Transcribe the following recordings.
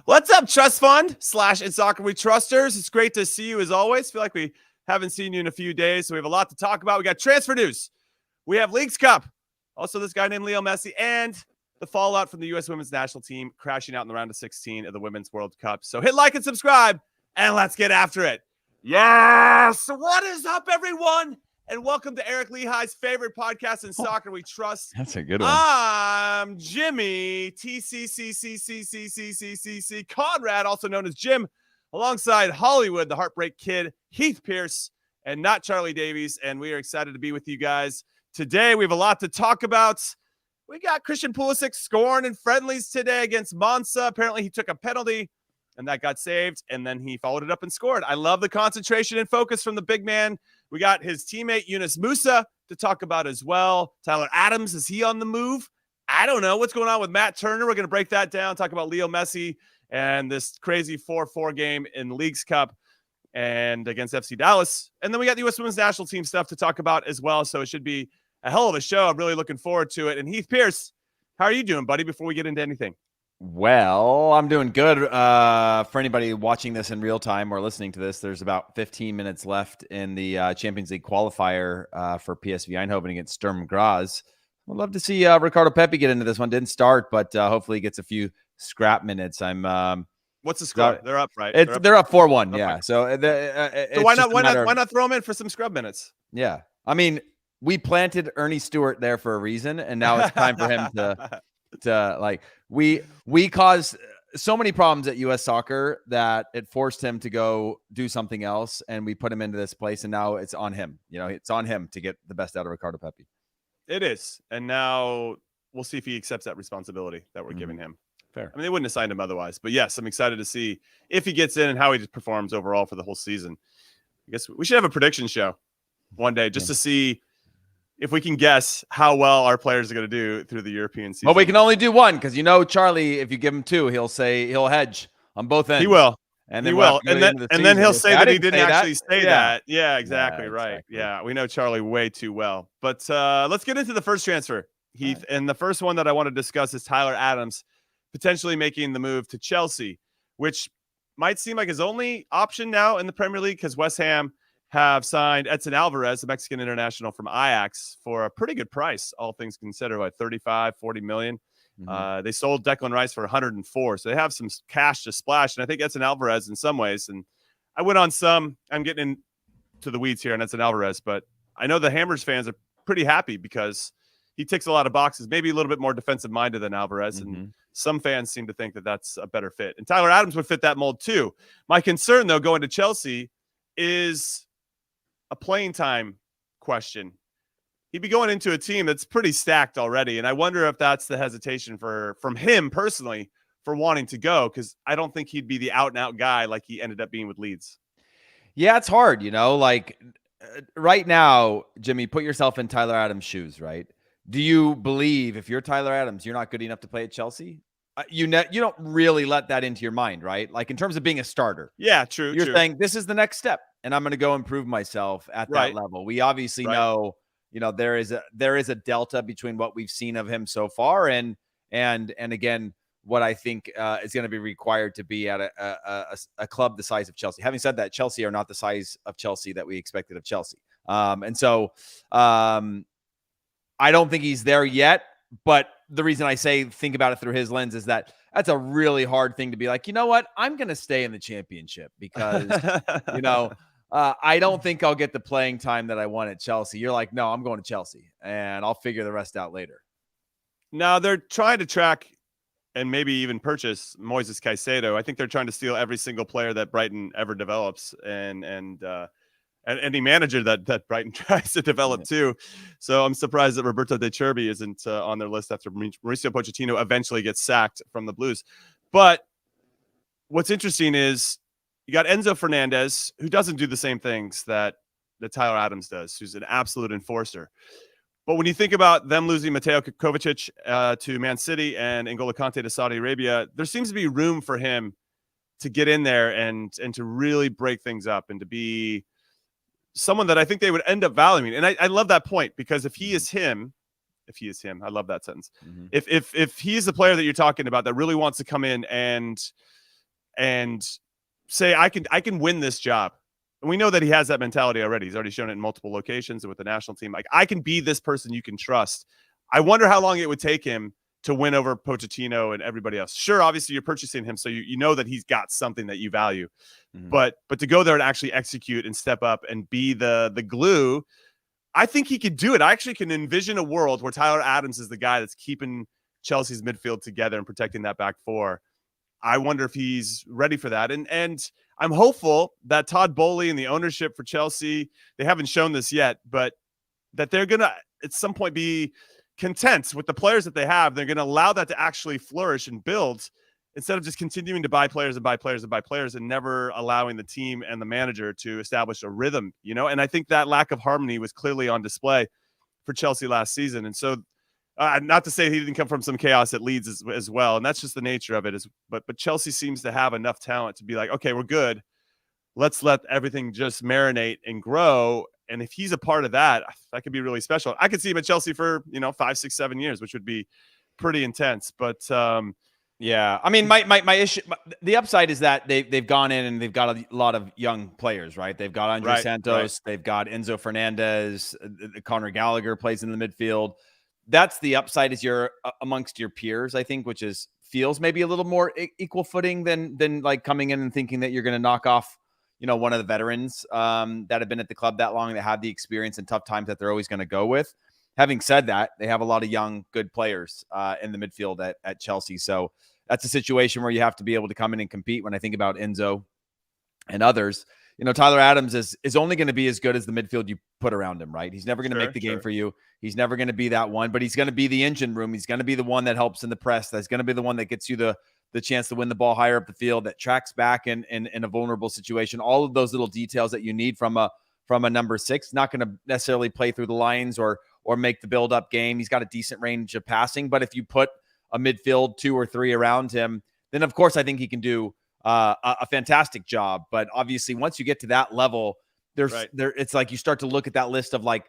What's up, Trust Fund / In Soccer We Trusters? It's great to see you as always. Feel like we haven't seen you in a few days, so we have a lot to talk about. We got transfer news. We have Leagues Cup. Also, this guy named Lionel Messi and the fallout from the U.S. Women's National Team crashing out in the round of 16 of the Women's World Cup. So hit like and subscribe, and let's get after it. Yes! What is up, everyone? And welcome to Eric Lehigh's favorite podcast in soccer we trust. That's a good one. I'm Jimmy, TCCCCCCCCC Conrad, also known as Jim, alongside Hollywood, the Heartbreak Kid, Heath Pearce, and not Charlie Davies. And we are excited to be with you guys today. We have a lot to talk about. We got Christian Pulisic scoring in friendlies today against Musah. Apparently, he took a penalty, and that got saved, and then he followed it up and scored. I love the concentration and focus from the big man. We got his teammate, Yunus Musah, to talk about as well. Tyler Adams, is he on the move? I don't know. What's going on with Matt Turner? We're going to break that down, talk about Lionel Messi and this crazy 4-4 game in Leagues Cup and against FC Dallas. And then we got the U.S. Women's National Team stuff to talk about as well, so it should be a hell of a show. I'm really looking forward to it. And Heath Pearce, how are you doing, buddy, before we get into anything? Well, I'm doing good. For anybody watching this in real time or listening to this, there's about 15 minutes left in the Champions League qualifier for PSV Eindhoven against Sturm Graz. I'd love to see Ricardo Pepi get into this one. Didn't start, but hopefully he gets a few scrap minutes. What's the score? They're up, right? They're up 4-1. Yeah. Right. So, so why not throw him in for some scrub minutes? Yeah. I mean, we planted Ernie Stewart there for a reason, and now it's time for him to like we caused so many problems at US Soccer that it forced him to go do something else, and we put him into this place, and now it's on him. You know, it's on him to get the best out of Ricardo Pepi. It is, and now we'll see if he accepts that responsibility that we're giving him. Fair. I mean, they wouldn't have signed him otherwise, but yes, I'm excited to see if he gets in and how he just performs overall for the whole season. I guess we should have a prediction show one day just to see if we can guess how well our players are going to do through the European season. Well, we can only do one because, Charlie, if you give him two, he'll hedge on both ends. He will. And then he will. And then he'll say that he didn't actually say that. Yeah, exactly. Yeah, right. exactly. Yeah, we know Charlie way too well. But let's get into the first transfer, Heath. Right. And the first one that I want to discuss is Tyler Adams potentially making the move to Chelsea, which might seem like his only option now in the Premier League because West Ham have signed Edson Alvarez, the Mexican international from Ajax, for a pretty good price, all things considered, like 35, 40 million. Mm-hmm. They sold Declan Rice for 104, so they have some cash to splash. And I think Edson Alvarez in some ways, and I went on some, I'm getting into the weeds here on Edson Alvarez, but I know the Hammers fans are pretty happy because he ticks a lot of boxes, maybe a little bit more defensive-minded than Alvarez, and some fans seem to think that that's a better fit. And Tyler Adams would fit that mold too. My concern, though, going to Chelsea is a playing time question. He'd be going into a team that's pretty stacked already, and I wonder if that's the hesitation from him personally for wanting to go, because I don't think he'd be the out-and-out guy like he ended up being with Leeds. Yeah, it's hard, like right now, Jimmy, put yourself in Tyler Adams' shoes, right? Do you believe if you're Tyler Adams, you're not good enough to play at Chelsea? You don't really let that into your mind, right? Like in terms of being a starter. Yeah, true. You're saying this is the next step, and I'm going to go improve myself at that level. We obviously know, there is a delta between what we've seen of him so far, and again, what I think is going to be required to be at a club the size of Chelsea. Having said that, Chelsea are not the size of Chelsea that we expected of Chelsea, and so I don't think he's there yet. But the reason I say think about it through his lens is that that's a really hard thing to be like, you know what? I'm going to stay in the championship because, I don't think I'll get the playing time that I want at Chelsea. You're like, no, I'm going to Chelsea and I'll figure the rest out later. Now they're trying to track and maybe even purchase Moises Caicedo. I think they're trying to steal every single player that Brighton ever develops and any manager that Brighton tries to develop too. So I'm surprised that Roberto De Cherbi isn't on their list after Mauricio Pochettino eventually gets sacked from the Blues. But what's interesting is you got Enzo Fernandez, who doesn't do the same things that Tyler Adams does, who's an absolute enforcer. But when you think about them losing Mateo Kovacic to Man City and N'Golo Kante to Saudi Arabia, there seems to be room for him to get in there and to really break things up and to be someone that I think they would end up valuing. And I love that point, because if he is him, if he is him. I love that sentence. Mm-hmm. If he's the player that you're talking about that really wants to come in and say, I can win this job. And we know that he has that mentality already. He's already shown it in multiple locations and with the national team. Like, I can be this person you can trust. I wonder how long it would take him to win over Pochettino and everybody else. Sure, obviously you're purchasing him, so you know that he's got something that you value. Mm-hmm. But to go there and actually execute and step up and be the glue, I think he could do it. I actually can envision a world where Tyler Adams is the guy that's keeping Chelsea's midfield together and protecting that back four. I wonder if he's ready for that. And I'm hopeful that Todd Bowley and the ownership for Chelsea, they haven't shown this yet, but that they're going to at some point be content with the players that they have. They're going to allow that to actually flourish and build instead of just continuing to buy players and buy players and buy players and never allowing the team and the manager to establish a rhythm, you know? And I think that lack of harmony was clearly on display for Chelsea last season. And so not to say he didn't come from some chaos at Leeds as well. And that's just the nature of it. But Chelsea seems to have enough talent to be like, okay, we're good. Let's let everything just marinate and grow. And if he's a part of that, that could be really special. I could see him at Chelsea for, 5, 6, 7 years, which would be pretty intense. But yeah, I mean, my issue, the upside is that they've gone in and they've got a lot of young players, right? They've got Andre Santos, they've got Enzo Fernandez, Conor Gallagher plays in the midfield. That's the upside is you're amongst your peers, I think, which feels maybe a little more equal footing than like coming in and thinking that you're going to knock off, one of the veterans that have been at the club that long, that have the experience and tough times that they're always going to go with. Having said that, they have a lot of young, good players in the midfield at Chelsea. So that's a situation where you have to be able to come in and compete. When I think about Enzo and others, Tyler Adams is only going to be as good as the midfield you put around him, right? He's never going to make the game for you. He's never going to be that one, but he's going to be the engine room. He's going to be the one that helps in the press. That's going to be the one that gets you the chance to win the ball higher up the field, that tracks back in a vulnerable situation. All of those little details that you need from a number 6. Not going to necessarily play through the lines or make the build-up game. He's got a decent range of passing, but if you put a midfield 2 or 3 around him, then of course I think he can do a fantastic job. But obviously, once you get to that level, it's like you start to look at that list of like,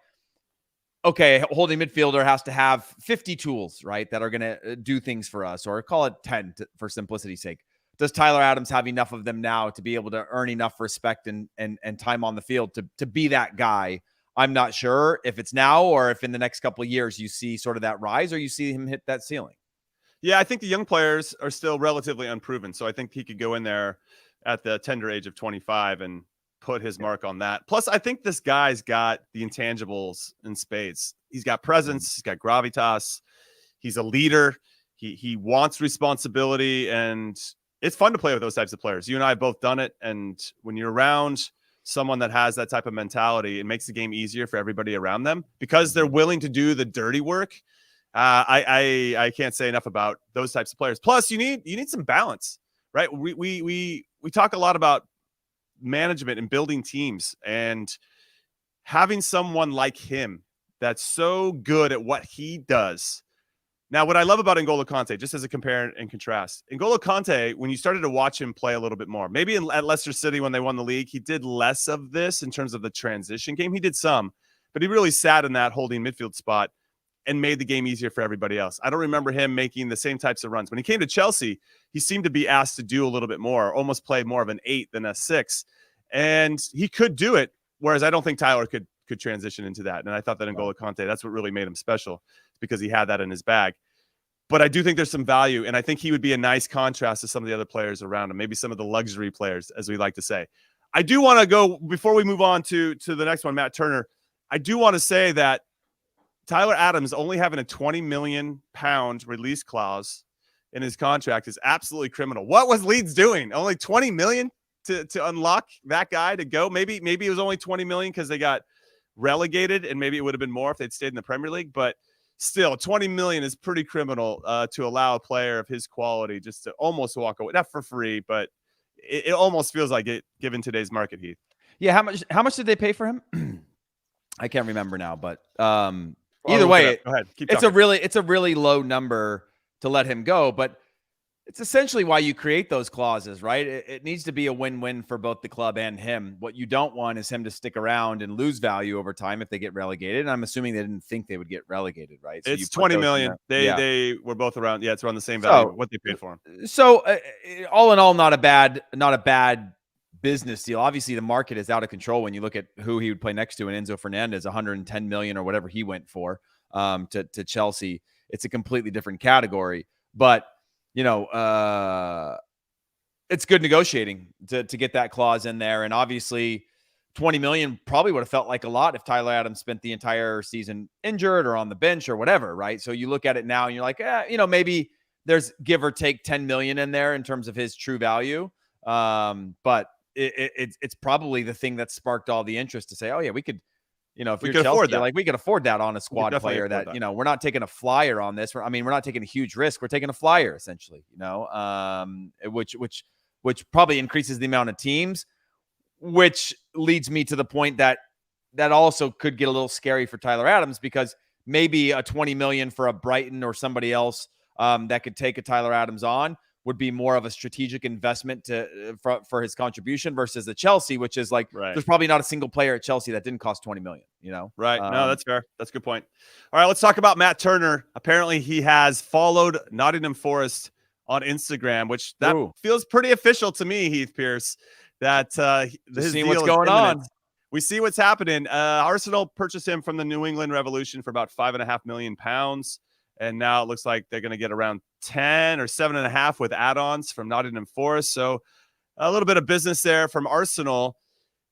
okay, holding midfielder has to have 50 tools, right, that are going to do things for us, or call it 10 for simplicity's sake. Does Tyler Adams have enough of them now to be able to earn enough respect and time on the field to be that guy? I'm not sure if it's now or if in the next couple of years you see sort of that rise or you see him hit that ceiling. Yeah, I think the young players are still relatively unproven. So I think he could go in there at the tender age of 25 and put his mark on that. Plus, I think this guy's got the intangibles in spades. He's got presence. He's got gravitas. He's a leader. He wants responsibility. And it's fun to play with those types of players. You and I have both done it. And when you're around someone that has that type of mentality, it makes the game easier for everybody around them because they're willing to do the dirty work. I can't say enough about those types of players. Plus, you need some balance, right? We talk a lot about management and building teams, and having someone like him that's so good at what he does. Now, what I love about N'Golo Kante, just as a compare and contrast, N'Golo Kante, when you started to watch him play a little bit more, maybe at Leicester City when they won the league, he did less of this in terms of the transition game. He did some, but he really sat in that holding midfield spot and made the game easier for everybody else. I don't remember him making the same types of runs. When he came to Chelsea, he seemed to be asked to do a little bit more, almost play more of an 8 than a 6. And he could do it, whereas I don't think Tyler could transition into that. And I thought that N'Golo Kante, that's what really made him special, because he had that in his bag. But I do think there's some value, and I think he would be a nice contrast to some of the other players around him, maybe some of the luxury players, as we like to say. I do want to go, before we move on to the next one, Matt Turner, I do want to say that Tyler Adams only having a £20 million release clause in his contract is absolutely criminal. What was Leeds doing? Only $20 million to unlock that guy to go? Maybe it was only $20 million because they got relegated, and maybe it would have been more if they'd stayed in the Premier League. But still, $20 million is pretty criminal to allow a player of his quality just to almost walk away, not for free, but it almost feels like it given today's market, Heath. Yeah, how much did they pay for him? I can't remember now, but either way, go ahead. Keep it's a really low number to let him go. But It's essentially why you create those clauses, right? It needs to be a win-win for both the club and him. What you don't want is him to stick around and lose value over time if they get relegated. And I'm assuming they didn't think they would get relegated, right? So you It's put 20 those in million. there. Yeah. They were both around. Yeah, it's around the same value So, what they paid for him. So all in all, not a bad business deal. Obviously, the market is out of control when you look at who he would play next to, and Enzo Fernandez, 110 million or whatever he went for to Chelsea. It's a completely different category, but it's good negotiating to get that clause in there. And obviously 20 million probably would have felt like a lot if Tyler Adams spent the entire season injured or on the bench or whatever, right? So you look at it now and you're like, maybe there's give or take 10 million in there in terms of his true value. But it's probably the thing that sparked all the interest to say, oh yeah, we could, if you're Chelsea, like we could afford that on a squad player that, we're not taking a flyer on this. We're not taking a huge risk. We're taking a flyer essentially, which probably increases the amount of teams, which leads me to the point that also could get a little scary for Tyler Adams, because maybe a 20 million for a Brighton or somebody else that could take a Tyler Adams on would be more of a strategic investment for his contribution versus the Chelsea, which is like, there's probably not a single player at Chelsea that didn't cost 20 million, Right. No, that's fair. That's a good point. All right, let's talk about Matt Turner. Apparently he has followed Nottingham Forest on Instagram, which that feels pretty official to me, Heath Pearce, that his deal what's going on. We see what's happening. Arsenal purchased him from the New England Revolution for about £5.5 million. And now it looks like they're going to get around 10 or 7.5 with add-ons from Nottingham Forest. So a little bit of business there from Arsenal.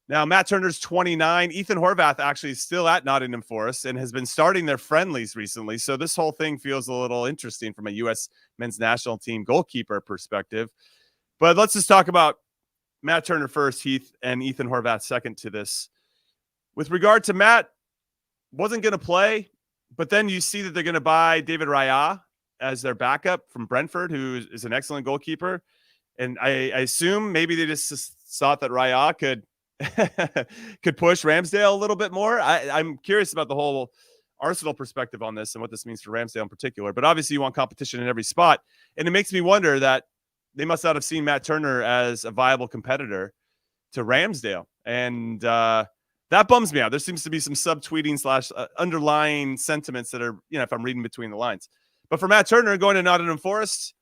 Now, Matt Turner's 29. Ethan Horvath actually is still at Nottingham Forest and has been starting their friendlies recently. So this whole thing feels a little interesting from a U.S. men's national team goalkeeper perspective. But let's just talk about Matt Turner first, Heath, and Ethan Horvath second to this. With regard to Matt, wasn't going to play, but then you see that they're going to buy David Raya as their backup from Brentford, who is an excellent goalkeeper. And I assume maybe they just thought that Raya could push Ramsdale a little bit more. I'm curious about the whole Arsenal perspective on this and what this means for Ramsdale in particular. But obviously you want competition in every spot. And it makes me wonder that they must not have seen Matt Turner as a viable competitor to Ramsdale. And that bums me out. There seems to be some subtweeting / underlying sentiments that are, if I'm reading between the lines. But for Matt Turner going to Nottingham Forest,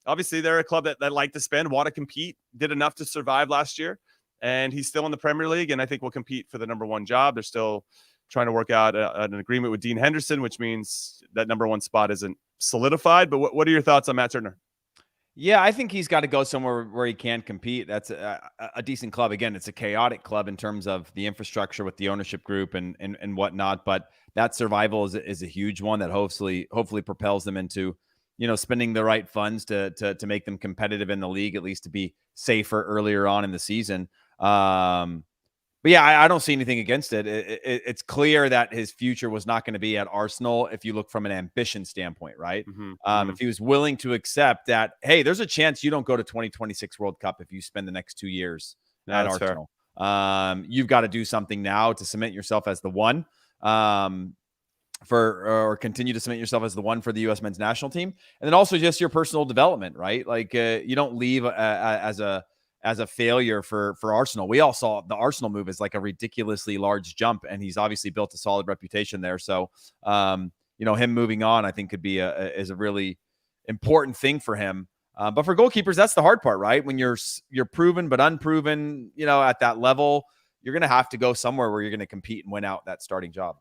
obviously they're a club that like to spend, want to compete, did enough to survive last year. And he's still in the Premier League, and I think will compete for the number one job. They're still trying to work out an agreement with Dean Henderson, which means that number one spot isn't solidified. But what are your thoughts on Matt Turner? Yeah, I think he's got to go somewhere where he can compete. That's a decent club. Again, it's a chaotic club in terms of the infrastructure with the ownership group and whatnot. But that survival is a huge one that hopefully propels them into, spending the right funds to make them competitive in the league, at least to be safer earlier on in the season. But yeah, I don't see anything against it. It's clear that his future was not going to be at Arsenal if you look from an ambition standpoint, right? If he was willing to accept that, hey, there's a chance you don't go to 2026 World Cup if you spend the next 2 years at Arsenal. You've got to do something now to cement yourself as the one or continue to cement yourself as the one for the U.S. men's national team. And then also just your personal development, right? Like you don't leave as a failure for Arsenal. We all saw the Arsenal move as like a ridiculously large jump, and he's obviously built a solid reputation there. So, him moving on, I think could be is a really important thing for him. But for goalkeepers, that's the hard part, right? When you're proven but unproven, at that level, you're going to have to go somewhere where you're going to compete and win out that starting job.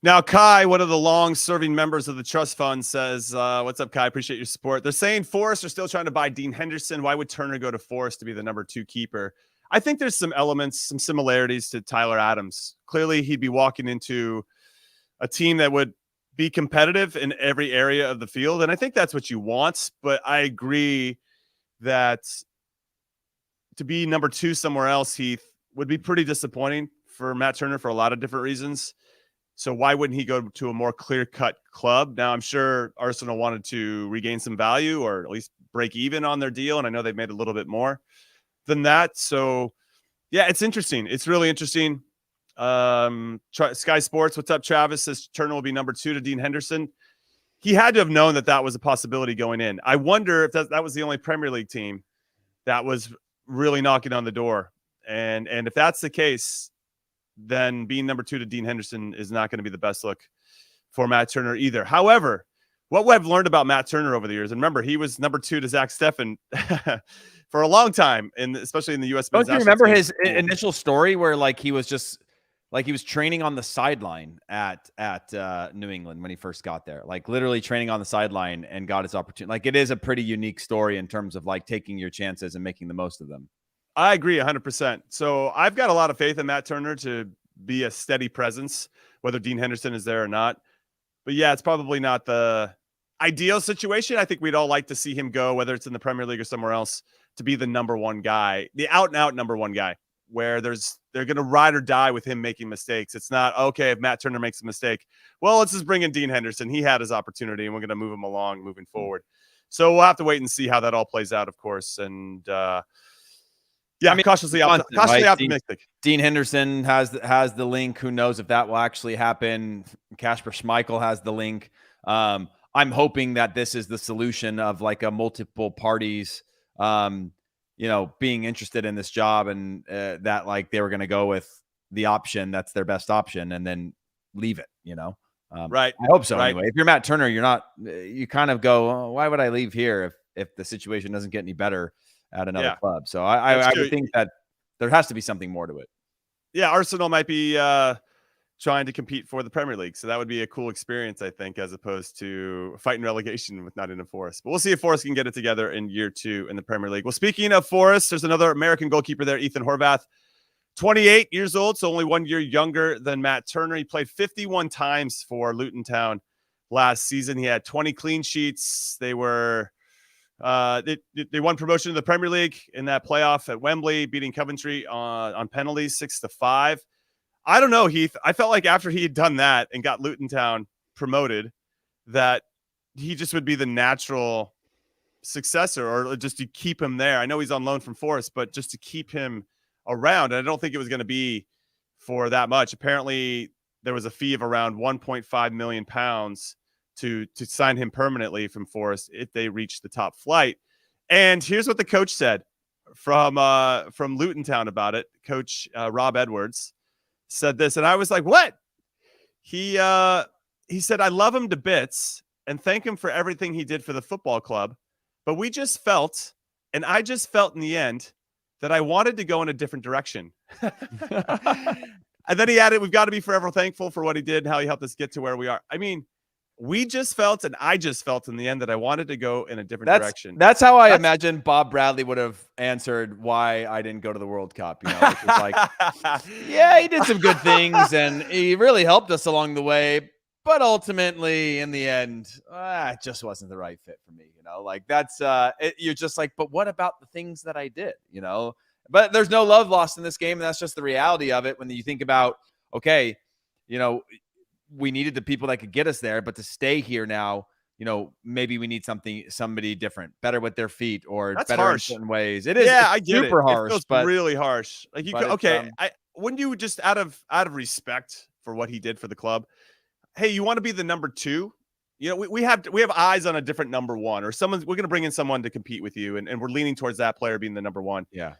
Now, Kai, one of the long-serving members of the trust fund, says, what's up, Kai? Appreciate your support. They're saying Forest are still trying to buy Dean Henderson. Why would Turner go to Forest to be the number 2 keeper? I think there's some elements, some similarities to Tyler Adams. Clearly, he'd be walking into a team that would be competitive in every area of the field, and I think that's what you want. But I agree that to be number 2 somewhere else, Heath, would be pretty disappointing for Matt Turner for a lot of different reasons. So why wouldn't he go to a more clear-cut club? Now, I'm sure Arsenal wanted to regain some value or at least break even on their deal, and I know they've made a little bit more than that. So, yeah, it's interesting. It's really interesting. Sky Sports, what's up, Travis? Says Turner will be number 2 to Dean Henderson. he had to have known that that was a possibility going in. I wonder if that was the only Premier League team that was really knocking on the door. And if that's the case, then being number 2 to Dean Henderson is not going to be the best look for Matt Turner either. However, what I've learned about Matt Turner over the years, and remember, he was number 2 to Zach Steffen for a long time, and especially in the U.S. Don't you remember his initial story where like he was just like he was training on the sideline at New England when he first got there, like literally training on the sideline and got his opportunity. Like it is a pretty unique story in terms of like taking your chances and making the most of them. I agree 100%. So I've got a lot of faith in Matt Turner to be a steady presence, whether Dean Henderson is there or not. But yeah, it's probably not the ideal situation. I think we'd all like to see him go, whether it's in the Premier League or somewhere else, to be the number 1 guy, the out and out number 1 guy, where they're going to ride or die with him making mistakes. It's not, okay, if Matt Turner makes a mistake, well, let's just bring in Dean Henderson. He had his opportunity and we're going to move him along moving forward. So we'll have to wait and see how that all plays out, of course. And, yeah, I mean, cautiously optimistic. Dean Henderson has the link. Who knows if that will actually happen? Kasper Schmeichel has the link. I'm hoping that this is the solution of like a multiple parties, being interested in this job, and that like they were going to go with the option that's their best option and then leave it. Right. I hope so. Right. Anyway, if you're Matt Turner, you kind of go, oh, why would I leave here if the situation doesn't get any better at another club? So I would think that there has to be something more to it. Yeah, Arsenal might be trying to compete for the Premier League, so that would be a cool experience, I think, as opposed to fighting relegation with Nottingham Forest. But we'll see if Forest can get it together in year 2 in the Premier League. Well, speaking of Forest, there's another American goalkeeper there, Ethan Horvath, 28 years old, so only 1 year younger than Matt Turner. He played 51 times for Luton Town last season. He had 20 clean sheets. They were they won promotion to the Premier League in that playoff at Wembley, beating Coventry on penalties 6-5. I don't know, Heath. I felt like after he had done that and got Luton Town promoted, that he just would be the natural successor, or just to keep him there. I know he's on loan from Forest, but just to keep him around. And I don't think it was going to be for that much. Apparently, there was a fee of around £1.5 million to sign him permanently from Forest if they reach the top flight. And here's what the coach said from Luton Town about it. Coach Rob Edwards said this, and I was like, what? He said, I love him to bits and thank him for everything he did for the football club, but I just felt in the end that I wanted to go in a different direction. And then he added, we've got to be forever thankful for what he did and how he helped us get to where we are. I mean, we just felt, and I just felt in the end, that I wanted to go in a different direction. That's how I imagine Bob Bradley would have answered why I didn't go to the World Cup. Which is like, yeah, he did some good things and he really helped us along the way, but ultimately in the end, it just wasn't the right fit for me. Like that's you're just like, but what about the things that I did? But there's no love lost in this game, and that's just the reality of it. When you think about, okay, we needed the people that could get us there, but to stay here now, maybe we need somebody different, better with their feet, or that's better harsh. In certain ways. It is. Yeah, I get super it. harsh. It feels really harsh. Like wouldn't you just out of respect for what he did for the club? Hey, you want to be the number 2? We have eyes on a different number 1, or we're going to bring in someone to compete with you, and we're leaning towards that player being the number 1. Yeah.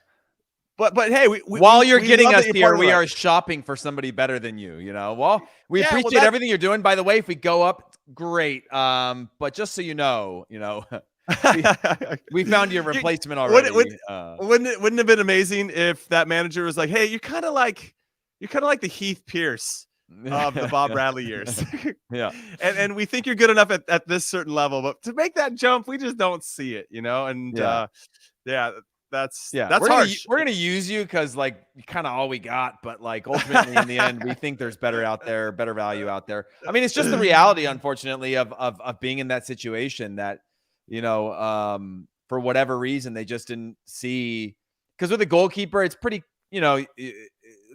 But hey, while you're getting us here, we are shopping for somebody better than you. Well, we appreciate everything you're doing. By the way, if we go up, great. But just so you know, we found your replacement already. Wouldn't it have been amazing if that manager was like, "Hey, you're kind of like the Heath Pearce of the Bob Bradley years." Yeah, and we think you're good enough at this certain level, but to make that jump, we just don't see it. And That's harsh. We're gonna use you because like kind of all we got, but like ultimately in the end, we think there's better value out there. I mean, it's just the reality, unfortunately, of being in that situation that for whatever reason they just didn't see. Because with a goalkeeper, it's pretty,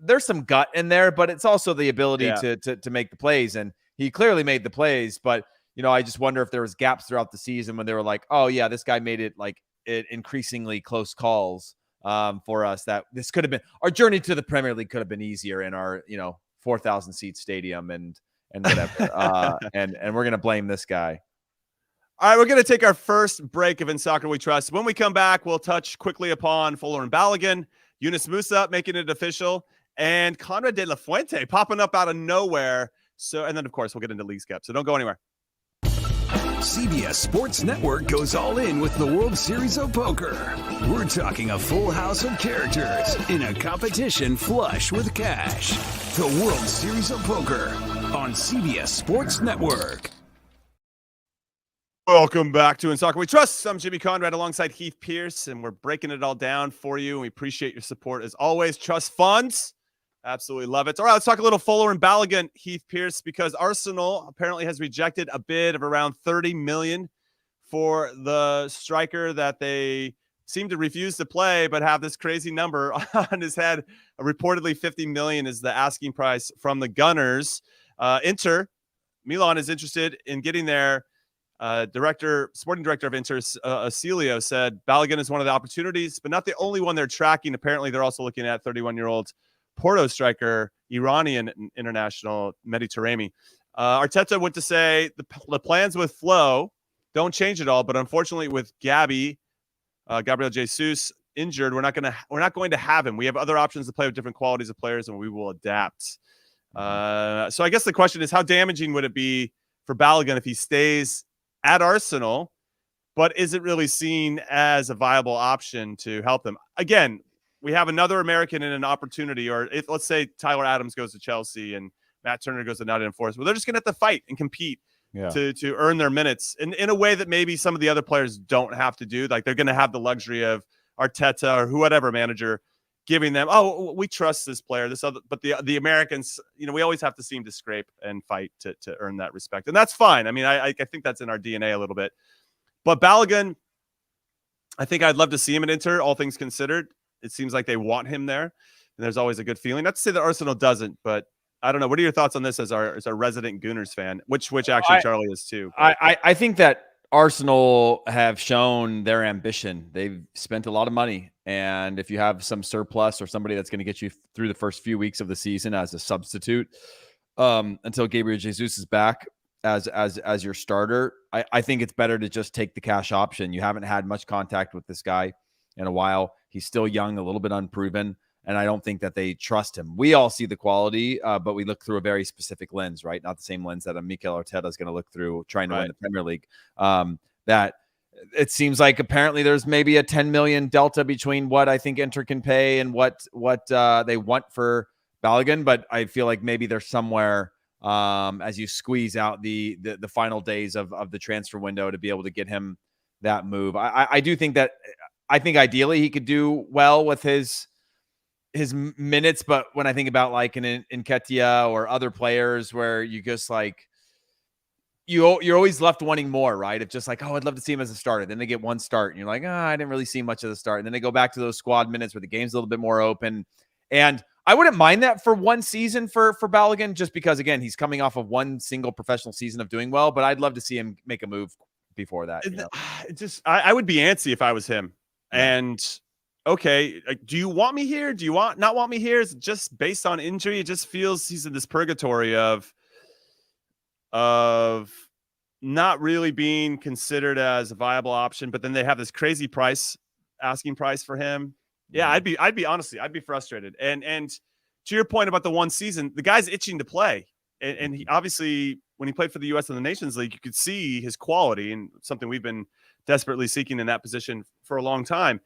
there's some gut in there, but it's also the ability to make the plays, and he clearly made the plays. But I just wonder if there was gaps throughout the season when they were like, oh yeah, this guy made it like increasingly close calls for us, that this could have been our journey to the Premier League, could have been easier in our 4,000 seat stadium and whatever and we're gonna blame this guy. All right, we're going to take our first break of In Soccer We Trust. When we come back, we'll touch quickly upon Folarin Balogun, Yunus Musah making it official, and Conrad de la Fuente popping up out of nowhere. So, and then, of course, we'll get into League Skip. So don't go anywhere. CBS Sports Network goes all in with the World Series of Poker. We're talking a full house of characters in a competition flush with cash. The World Series of Poker on CBS Sports Network. Welcome back to In Soccer We Trust. I'm Jimmy Conrad alongside Heath Pearce, and we're breaking it all down for you. And we appreciate your support as always. Trust funds. Absolutely love it. All right, let's talk a little Folarin Balogun, Heath Pearce, because Arsenal apparently has rejected a bid of around $30 million for the striker that they seem to refuse to play, but have this crazy number on his head. Reportedly $50 million is the asking price from the Gunners. Milan is interested in getting their sporting director of Inter, Acilio, said Balogun is one of the opportunities, but not the only one they're tracking. Apparently, they're also looking at 31-year-old Porto striker, Iranian international Mehdi Taremi. Arteta went to say the plans with Flo don't change at all, but unfortunately, with Gabriel Jesus injured, we're not going to have him. We have other options to play with different qualities of players, and we will adapt. So I guess the question is, how damaging would it be for Balogun if he stays at Arsenal, but is it really seen as a viable option to help them? Again, we have another American in an opportunity, or let's say Tyler Adams goes to Chelsea and Matt Turner goes to Nottingham Forest. Well, they're just going to have to fight and compete to earn their minutes in a way that maybe some of the other players don't have to do. Like they're going to have the luxury of Arteta or whoever manager giving them, oh, we trust this player, but the Americans, we always have to seem to scrape and fight to earn that respect. And that's fine. I mean, I think that's in our DNA a little bit. But Balogun, I think I'd love to see him at Inter, all things considered. It seems like they want him there, and there's always a good feeling. Not to say that Arsenal doesn't, but I don't know. What are your thoughts on this as our resident Gooners fan, which actually Charlie is too? I think that Arsenal have shown their ambition. They've spent a lot of money, and if you have some surplus or somebody that's going to get you through the first few weeks of the season as a substitute until Gabriel Jesus is back as your starter, I think it's better to just take the cash option. You haven't had much contact with this guy in a while. He's still young, a little bit unproven, and I don't think that they trust him. We all see the quality, but we look through a very specific lens, right? Not the same lens that a Mikel Arteta is going to look through trying to win the Premier League. That it seems like apparently there's maybe a 10 million delta between what I think Inter can pay and what they want for Balogun, but I feel like maybe there's somewhere as you squeeze out the final days of the transfer window to be able to get him that move. I do think that I think ideally he could do well with his minutes, but when I think about like in Nketiah or other players where you just like you're always left wanting more, right? It's just like, oh, I'd love to see him as a starter. Then they get one start and you're like, I didn't really see much of the start. And then they go back to those squad minutes where the game's a little bit more open. And I wouldn't mind that for one season for Balogun, just because again, he's coming off of one single professional season of doing well, but I'd love to see him make a move before that. I would be antsy if I was him. And okay, do you want me here? Do you not want me here? Is it just based on injury? It just feels he's in this purgatory of not really being considered as a viable option. But then they have this crazy asking price for him. Yeah, I'd be honestly, I'd be frustrated. And to your point about the one season, the guy's itching to play, and he obviously when he played for the U.S. in the Nations League, you could see his quality and something we've been desperately seeking in that position for a long time.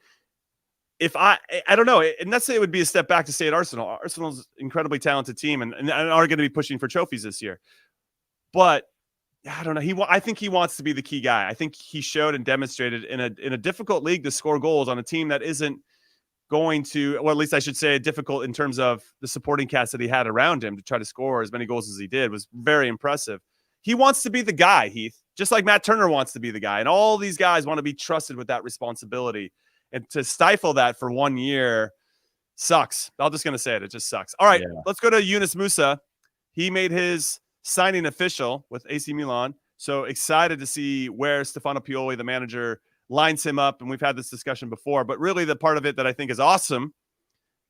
If I don't know, and let's say it would be a step back to stay at Arsenal. Arsenal's an incredibly talented team and are going to be pushing for trophies this year. But I don't know. I think he wants to be the key guy. I think he showed and demonstrated in a difficult league to score goals on a team that isn't going to, well, at least I should say difficult in terms of the supporting cast that he had around him to try to score as many goals as he did was very impressive. He wants to be the guy, Heath, just like Matt Turner wants to be the guy. And all these guys want to be trusted with that responsibility. And to stifle that for 1 year sucks. I'm just going to say it. It just sucks. All right, Let's go to Yunus Musah. He made his signing official with AC Milan. So excited to see where Stefano Pioli, the manager, lines him up. And we've had this discussion before. But really the part of it that I think is awesome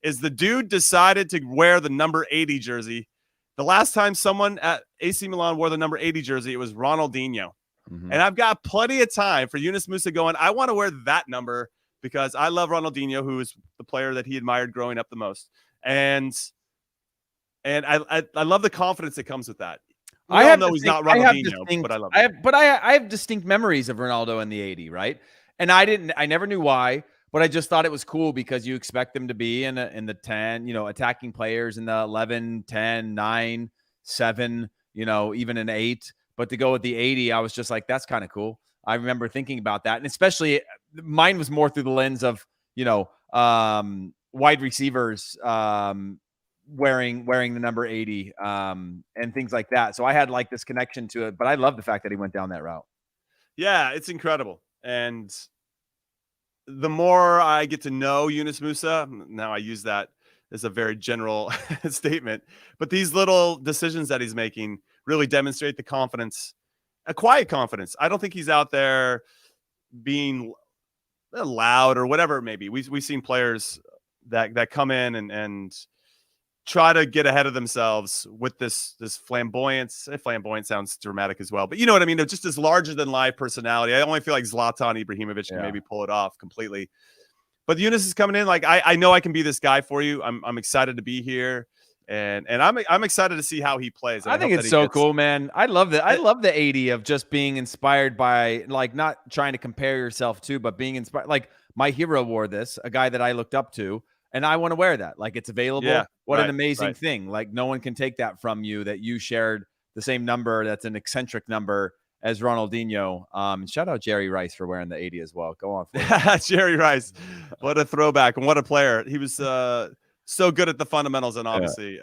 is the dude decided to wear the number 80 jersey. The last time someone at AC Milan wore the number 80 jersey, it was Ronaldinho. And I've got plenty of time for Yunus Musah going, I want to wear that number because I love Ronaldinho, who is the player that he admired growing up the most. And I love the confidence that comes with that. We all know he's not Ronaldinho, but I love it. I have distinct memories of Ronaldo in the 80, right? And I never knew why, but I just thought it was cool because you expect them to be in the 10, attacking players in the 11, 10, 9, 7, even an 8. But to go with the 80, I was just like, that's kind of cool. I remember thinking about that. And especially mine was more through the lens of, wide receivers wearing the number 80 and things like that. So I had like this connection to it, but I love the fact that he went down that route. Yeah, it's incredible. And the more I get to know Yunus Musah, now I use that as a very general statement, but these little decisions that he's making really demonstrate the confidence, a quiet confidence. I don't think he's out there being loud or whatever it may be. We've seen players that come in and try to get ahead of themselves with this flamboyance. Flamboyant sounds dramatic as well, but you know what I mean? They're just this larger than life personality. I only feel like Zlatan Ibrahimovic can maybe pull it off completely. But Yunus is coming in like, I know I can be this guy for you. I'm excited to be here. And I'm excited to see how he plays. I think it's so cool, man. I love that. I love the 80 of just being inspired by, like, not trying to compare yourself to, but being inspired. Like, my hero wore this, a guy that I looked up to, and I want to wear that. Like, it's available. Yeah, what an amazing thing. Like, no one can take that from you, that you shared the same number. That's an eccentric number as Ronaldinho. Shout out Jerry Rice for wearing the 80 as well. Go on. Jerry Rice. What a throwback and what a player. He was so good at the fundamentals and obviously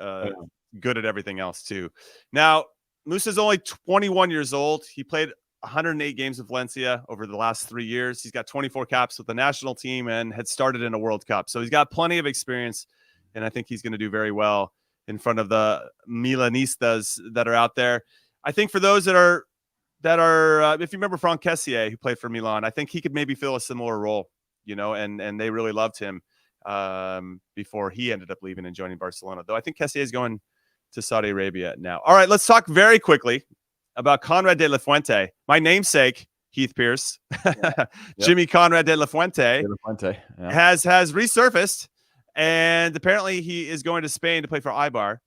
good at everything else too. Now, Musah's only 21 years old. He played 108 games with Valencia over the last 3 years. He's got 24 caps with the national team and had started in a World Cup. So he's got plenty of experience, and I think he's going to do very well in front of the Milanistas that are out there. I think for those that are if you remember Franck Kessié, who played for Milan, I think he could maybe fill a similar role, and they really loved him before he ended up leaving and joining Barcelona. Though I think Kessié is going to Saudi Arabia now. All right, let's talk very quickly about Conrad de la Fuente, my namesake, Heath Pearce. Jimmy Conrad de la Fuente, has resurfaced, and apparently he is going to Spain to play for Eibar.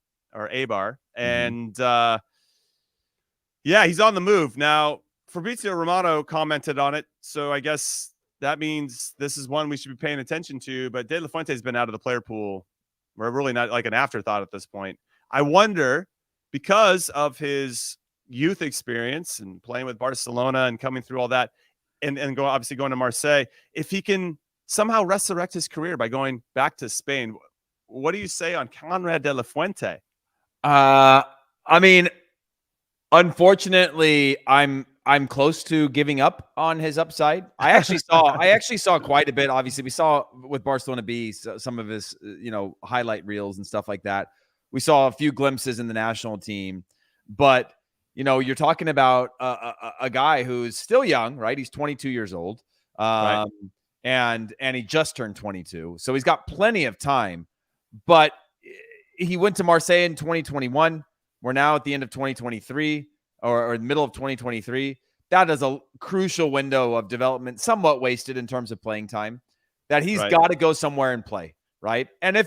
And he's on the move now. Fabrizio Romano commented on it, so I guess that means this is one we should be paying attention to. But De La Fuente has been out of the player pool. We're really not like an afterthought at this point. I wonder, because of his youth experience and playing with Barcelona and coming through all that, and going to Marseille, if he can somehow resurrect his career by going back to Spain. What do you say on Conrad de la Fuente? I mean, unfortunately, I'm close to giving up on his upside. I actually saw quite a bit. Obviously, we saw with Barcelona B some of his highlight reels and stuff like that. We saw a few glimpses in the national team, but you're talking about a guy who's still young, right? He's 22 years old, right. and he just turned 22, so he's got plenty of time. But he went to Marseille in 2021. We're now at the end of 2023 or the middle of 2023. That is a crucial window of development, somewhat wasted in terms of playing time, that he's got to go somewhere and play, right? And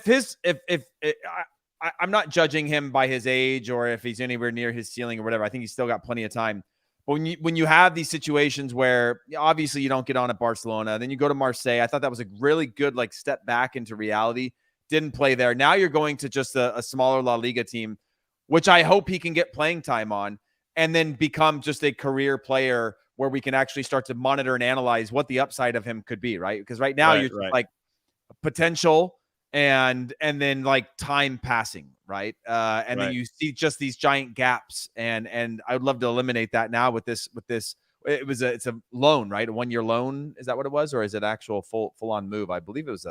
I'm not judging him by his age or if he's anywhere near his ceiling or whatever. I think he's still got plenty of time. But when you have these situations where obviously you don't get on at Barcelona, then you go to Marseille. I thought that was a really good step back into reality. Didn't play there. Now you're going to just a smaller La Liga team, which I hope he can get playing time on, and then become just a career player where we can actually start to monitor and analyze what the upside of him could be, right? Because right now you're like potential and then like time passing, right? Then you see just these giant gaps, and I would love to eliminate that now with this. It's a loan, right? A 1-year loan. Is that what it was, or is it actual full on move? I believe it was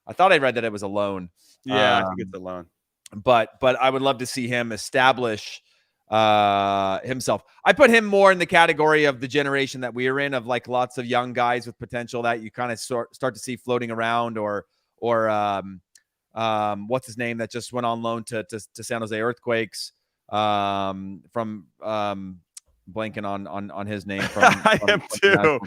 I thought I read that it was a loan. Yeah, I think it's a loan. But I would love to see him establish himself. I put him more in the category of the generation that we are in, of like lots of young guys with potential that you kind of start to see floating around, or what's his name that just went on loan to San Jose Earthquakes from blanking on his name. I am too.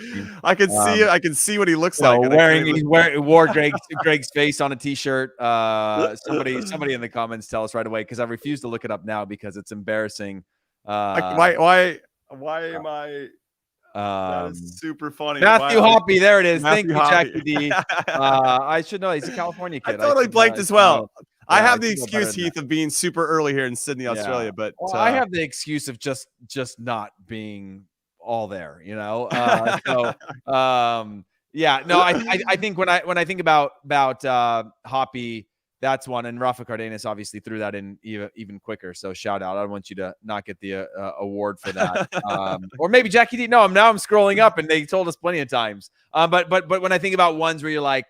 I can see it. I can see what he looks like. He wore Greg's face on a t-shirt. Somebody in the comments tell us right away, because I refuse to look it up now because it's embarrassing. Why am I? That is super funny. Matthew Hoppy, there it is. Matthew Thank you, Jackie D. I should know. He's a California kid. I totally blanked as well. I have the excuse, Heath, that. of being super early here in Sydney, Australia, but I have the excuse of just not being all there, I think when I think about Hoppy, that's one, and Rafa Cardenas obviously threw that in even quicker. So shout out. I don't want you to not get the award for that. Or maybe Jackie D. No, I'm scrolling up, and they told us plenty of times. But when I think about ones where you're like,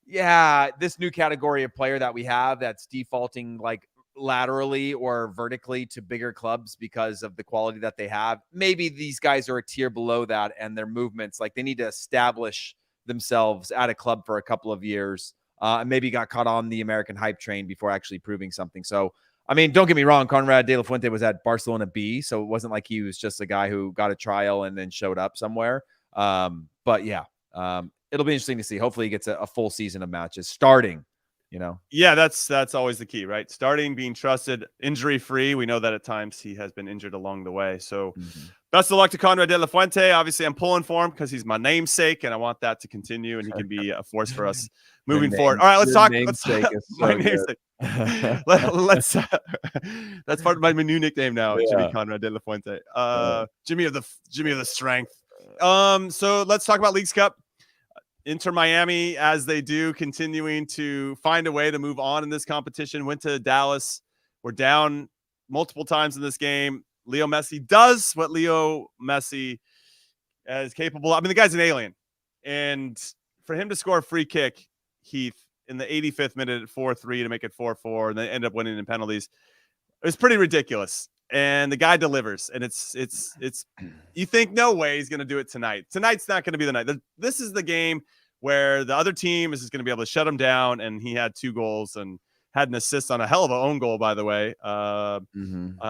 yeah, this new category of player that we have that's defaulting like laterally or vertically to bigger clubs because of the quality that they have. Maybe these guys are a tier below that, and their movements, like they need to establish themselves at a club for a couple of years, and maybe got caught on the American hype train before actually proving something. So, I mean, don't get me wrong, Conrad de la Fuente was at Barcelona B, so it wasn't like he was just a guy who got a trial and then showed up somewhere. But yeah, it'll be interesting to see. Hopefully he gets a full season of matches starting, Yeah, that's always the key, right? Starting, being trusted, injury-free. We know that at times he has been injured along the way. So best of luck to Conrad de la Fuente. Obviously, I'm pulling for him because he's my namesake, and I want that to continue, and he can be a force for us moving forward. All right, let's talk. My namesake. That's part of my new nickname now, Jimmy Conrad de la Fuente. Jimmy of the strength. So let's talk about Leagues Cup. Inter Miami, as they do, continuing to find a way to move on in this competition. Went to Dallas. We're down multiple times in this game. Leo Messi does what Leo Messi is capable of. I mean, the guy's an alien. And for him to score a free kick, Heath, in the 85th minute at 4-3 to make it 4-4, and then end up winning in penalties, it was pretty ridiculous. And the guy delivers. And it's you think, no way he's going to do it tonight. Tonight's not going to be the night. This is the game where the other team is just going to be able to shut him down. And he had 2 goals and had an assist on a hell of a own goal, by the way. A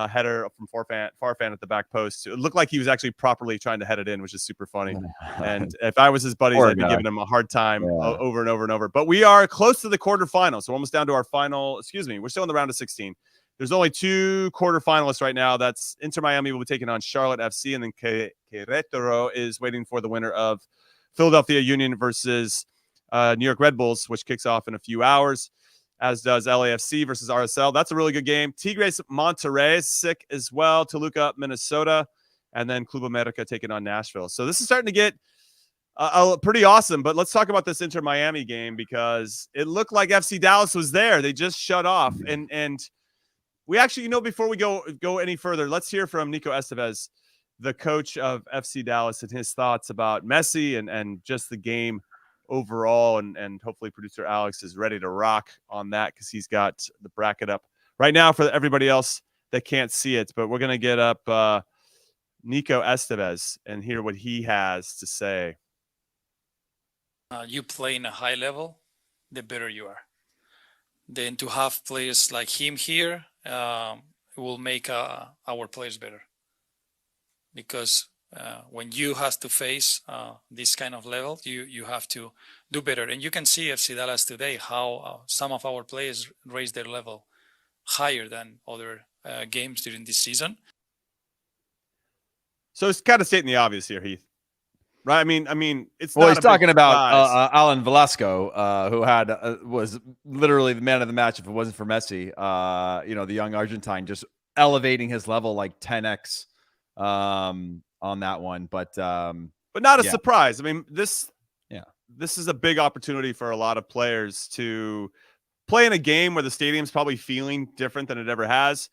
header from Farfan at the back post. It looked like he was actually properly trying to head it in, which is super funny. And if I was his buddies, I'd be giving him a hard time over and over and over. But we are close to the quarterfinals. So we're almost down to our final. Excuse me. We're still in the round of 16. There's only 2 quarterfinalists right now. That's Inter Miami will be taking on Charlotte FC, and then Querétaro is waiting for the winner of Philadelphia Union versus New York Red Bulls, which kicks off in a few hours, as does LAFC versus RSL. That's a really good game. Tigres Monterrey is sick as well. Toluca, Minnesota, and then Club America taking on Nashville. So this is starting to get pretty awesome. But let's talk about this Inter Miami game, because it looked like FC Dallas was there. They just shut off, and we actually, before we go any further, let's hear from Nico Estevez, the coach of FC Dallas, and his thoughts about Messi and just the game overall. And hopefully producer Alex is ready to rock on that, because he's got the bracket up right now for everybody else that can't see it. But we're going to get up Nico Estevez and hear what he has to say. You play in a high level, the better you are. Then to have players like him here, it will make our players better, because when you have to face this kind of level, you have to do better. And you can see FC Dallas today how some of our players raise their level higher than other games during this season. So it's kind of stating the obvious here, Heath. Right? I mean, it's well. He's talking about Alan Velasco, who was literally the man of the match if it wasn't for Messi. The young Argentine just elevating his level like 10x on that one. But not a surprise. I mean, this is a big opportunity for a lot of players to play in a game where the stadium's probably feeling different than it ever has,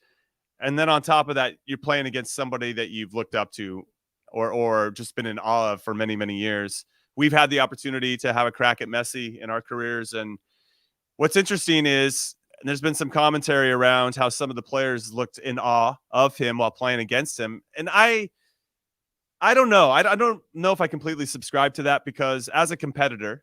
and then on top of that, you're playing against somebody that you've looked up to, or just been in awe of for many, many years. We've had the opportunity to have a crack at Messi in our careers. And what's interesting is, and there's been some commentary around how some of the players looked in awe of him while playing against him. And I don't know. I don't know if I completely subscribe to that, because as a competitor,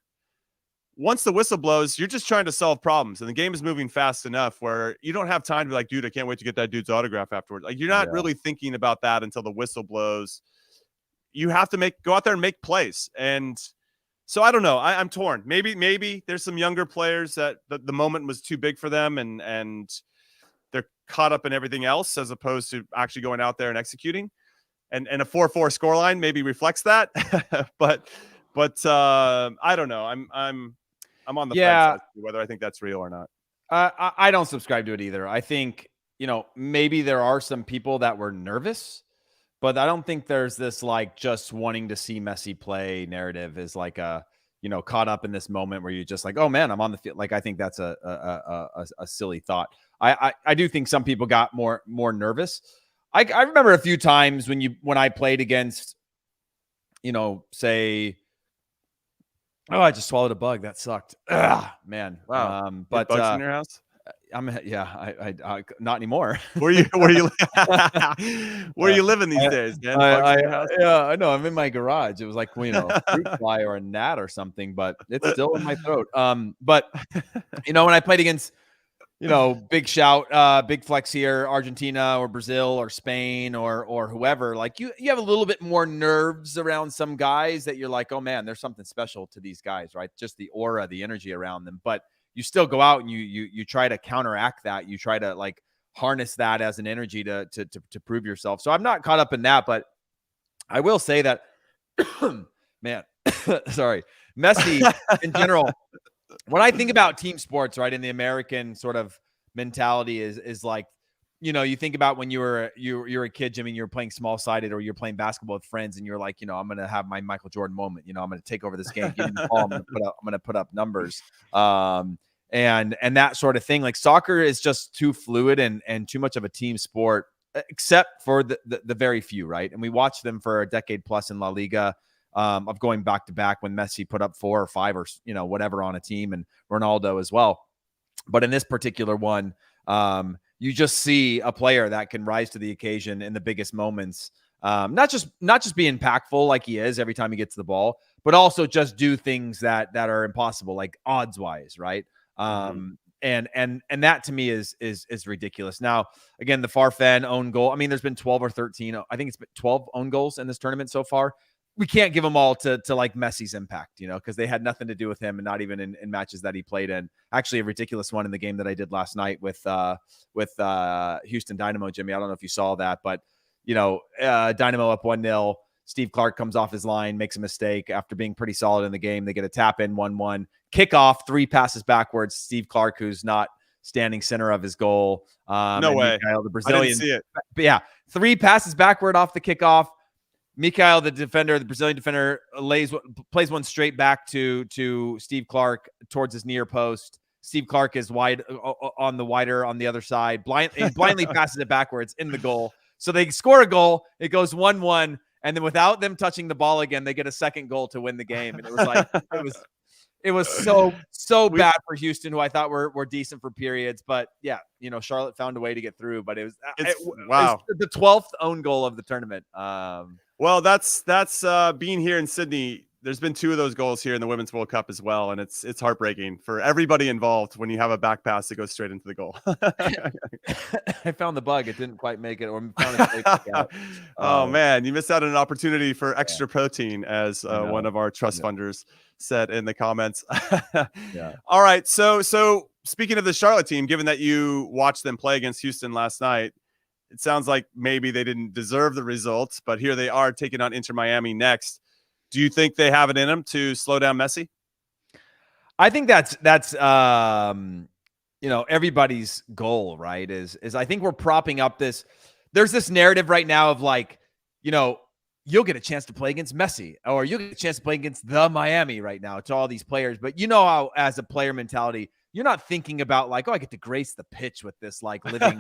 once the whistle blows, you're just trying to solve problems, and the game is moving fast enough where you don't have time to be like, dude, I can't wait to get that dude's autograph afterwards. Like, you're not really thinking about that until the whistle blows. You have to go out there and make plays. And so I don't know. I'm torn. Maybe there's some younger players that the moment was too big for them, and they're caught up in everything else as opposed to actually going out there and executing. And a 4-4 scoreline maybe reflects that. but I don't know. I'm on the fence as to whether I think that's real or not. I don't subscribe to it either. I think, maybe there are some people that were nervous, but I don't think there's this like just wanting to see Messi play narrative is like caught up in this moment where you're just like, oh man, I'm on the field. Like, I think that's a silly thought. I do think some people got more nervous. I remember a few times when I played against, say, oh, I just swallowed a bug. That sucked. Ugh, man. Wow. But bugs in your house? I not anymore. Where you living these days, man? I know. I'm in my garage. It was like, fruit fly or a gnat or something, but it's still in my throat. But when I played against, big shout, big flex here, Argentina or Brazil or Spain or whoever, like you have a little bit more nerves around some guys that you're like, oh man, there's something special to these guys, right? Just the aura, the energy around them. But you still go out and you try to counteract that. You try to like harness that as an energy to prove yourself. So I'm not caught up in that, but I will say that, man, sorry, Messi in general. When I think about team sports, right, in the American sort of mentality is like, you think about when you're a kid, Jimmy, and you're playing small-sided or you're playing basketball with friends and you're like, I'm going to have my Michael Jordan moment. I'm going to take over this game. Give me the ball. I'm going to put up numbers. And that sort of thing. Like, soccer is just too fluid and too much of a team sport, except for the very few, right? And we watched them for a decade plus in La Liga. Of going back to back when Messi put up 4 or 5 or whatever on a team, and Ronaldo as well. But in this particular one, you just see a player that can rise to the occasion in the biggest moments. Not just be impactful like he is every time he gets the ball, but also just do things that are impossible, like odds wise, right? And that to me is ridiculous. Now, again, the Farfan own goal. I mean, there's been 12 or 13. I think it's been 12 own goals in this tournament so far. We can't give them all to like Messi's impact, because they had nothing to do with him and not even in matches that he played in. Actually, a ridiculous one in the game that I did last night with Houston Dynamo, Jimmy. I don't know if you saw that, but Dynamo up 1-0. Steve Clark comes off his line, makes a mistake after being pretty solid in the game. They get a tap in 1-1, kickoff, 3 passes backwards. Steve Clark, who's not standing center of his goal. No way. Mikhail, the Brazilian, I didn't see it. But yeah, 3 passes backward off the kickoff. Mikhail, the Brazilian defender, plays one straight back to Steve Clark towards his near post. Steve Clark is wide on the other side. Blindly passes it backwards in the goal. So they score a goal. It goes 1-1, and then without them touching the ball again, they get a second goal to win the game. And it was like it was so bad for Houston, who I thought were decent for periods. But yeah, Charlotte found a way to get through. But wow, it was the 12th own goal of the tournament. Well, that's being here in Sydney. There's been 2 of those goals here in the Women's World Cup as well, and it's heartbreaking for everybody involved when you have a back pass that goes straight into the goal. I found the bug; it didn't quite make it, or found it out. Oh man, you missed out on an opportunity for extra protein, as one of our trust funders said in the comments. All right, so speaking of the Charlotte team, given that you watched them play against Houston last night, it sounds like maybe they didn't deserve the results, but here they are taking on Inter Miami next. Do you think they have it in them to slow down Messi? I think that's everybody's goal, right? Is I think we're propping up this. There's this narrative right now of like, you'll get a chance to play against Messi, or you'll get a chance to play against the Miami right now to all these players. But how, as a player mentality, you're not thinking about like, oh, I get to grace the pitch with this like living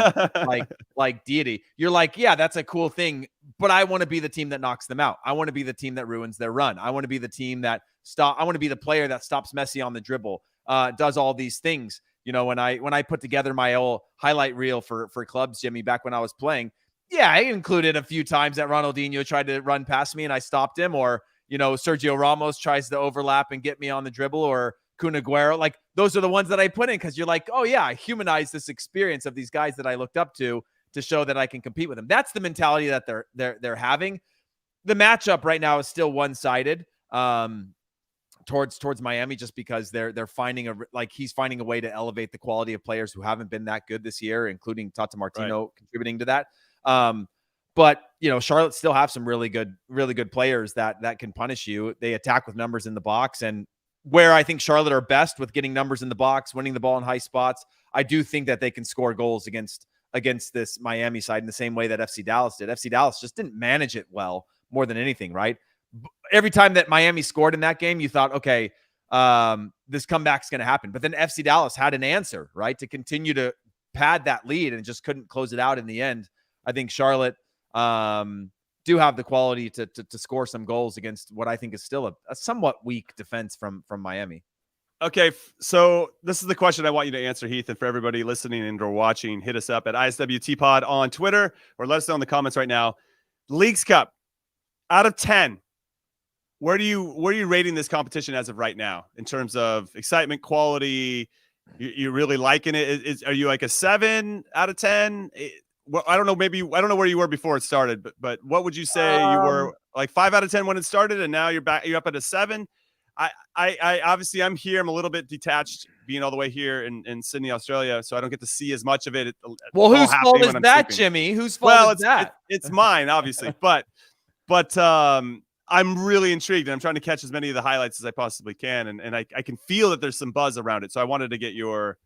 like deity. You're like, yeah, that's a cool thing, but I want to be the team that knocks them out. I want to be the team that ruins their run. I want to be the team that I want to be the player that stops Messi on the dribble, does all these things. When I put together my old highlight reel for clubs, Jimmy, back when I was playing, yeah, I included a few times that Ronaldinho tried to run past me and I stopped him, or Sergio Ramos tries to overlap and get me on the dribble, or Kun Aguero. Like, those are the ones that I put in because you're like, oh, yeah, I humanize this experience of these guys that I looked up to show that I can compete with them. That's the mentality that they're having. The matchup right now is still one-sided towards Miami, just because they're finding he's finding a way to elevate the quality of players who haven't been that good this year, including Tata Martino contributing to that. But Charlotte still have some really good players that can punish you. They attack with numbers in the box, and where I think Charlotte are best with getting numbers in the box, winning the ball in high spots, I do think that they can score goals against this Miami side in the same way that FC Dallas did. FC Dallas just didn't manage it well more than anything, right? Every time that Miami scored in that game, you thought, okay, this comeback's going to happen. But then FC Dallas had an answer, right, to continue to pad that lead and just couldn't close it out in the end. I think Charlotte do have the quality to score some goals against what I think is still a somewhat weak defense from Miami. Okay, so this is the question I want you to answer, Heath, and for everybody listening and or watching, hit us up at ISWT Pod on Twitter or let us know in the comments right now. Leagues Cup, out of 10, where are you rating this competition as of right now in terms of excitement, quality? You really liking it? Are you like a 7 out of 10? Well, I don't know. Maybe I don't know where you were before it started, but what would you say you were, like 5 out of 10 when it started, and now you're up at a 7? I obviously I'm here. I'm a little bit detached being all the way here in Sydney, Australia, so I don't get to see as much of it. Well, whose fault is that, Jimmy? Whose fault is that? It's mine, obviously, but I'm really intrigued, and I'm trying to catch as many of the highlights as I possibly can, and I can feel that there's some buzz around it. So I wanted to get your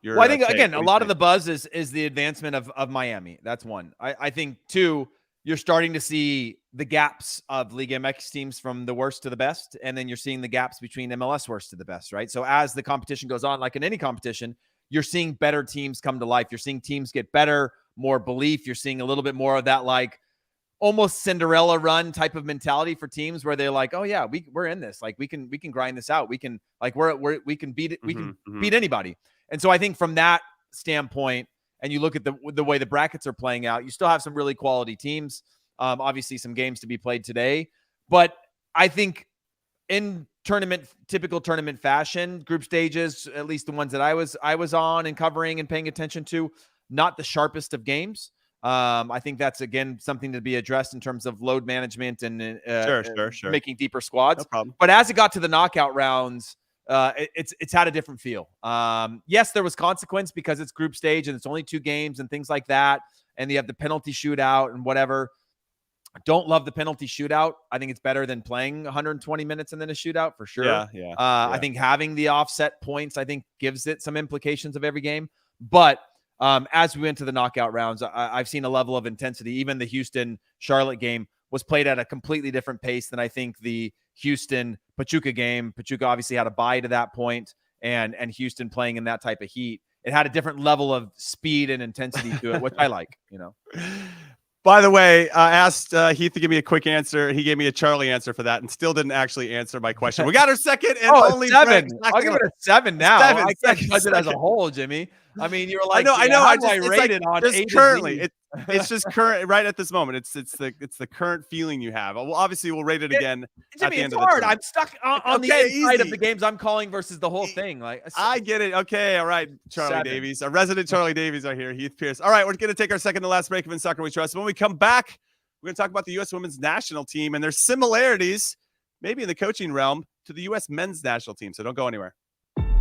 well, I think again, a lot of the buzz is the advancement of Miami. That's one. I think 2, you're starting to see the gaps of Liga MX teams from the worst to the best, and then you're seeing the gaps between MLS worst to the best, right? So as the competition goes on, like in any competition, you're seeing better teams come to life. You're seeing teams get better, more belief. You're seeing a little bit more of that, like, almost Cinderella run type of mentality for teams where they're like, oh yeah, we're in this. Like, we can grind this out. We can, like, we can beat it. We can beat anybody. And so I think from that standpoint, and you look at the way the brackets are playing out, you still have some really quality teams. Obviously some games to be played today, but I think in typical tournament fashion, group stages, at least the ones that I was on and covering and paying attention to, not the sharpest of games. I think that's, again, something to be addressed in terms of load management and sure. making deeper squads. No problem. But as it got to the knockout rounds, it's had a different feel. Yes, there was consequence because it's group stage and it's only 2 games and things like that. And you have the penalty shootout and whatever. Don't love the penalty shootout. I think it's better than playing 120 minutes and then a shootout for sure. Yeah. I think having the offset points, I think, gives it some implications of every game. But as we went to the knockout rounds, I've seen a level of intensity. Even the Houston-Charlotte game was played at a completely different pace than I think the Houston-Pachuca game. Pachuca obviously had a bye to that point, and Houston playing in that type of heat. It had a different level of speed and intensity to it, which I like, By the way, I asked Heath to give me a quick answer. He gave me a Charlie answer for that and still didn't actually answer my question. We got our second and only 7. I'll give it a 7 now. I can't judge it as a whole, Jimmy. I mean, you're like, I know. I rate it on just currently. It's just current right at this moment. It's the current feeling you have. Well, obviously, we'll rate it again. Jimmy, it's hard. I'm stuck on the inside of the games I'm calling versus the whole thing. Like, I get it. Okay, all right, Charlie Davies, our resident Charlie Davies are here. Heath Pearce. All right, we're going to take our second to last break of In Soccer We Trust. When we come back, we're going to talk about the U.S. Women's National Team and their similarities, maybe in the coaching realm, to the U.S. Men's National Team. So don't go anywhere.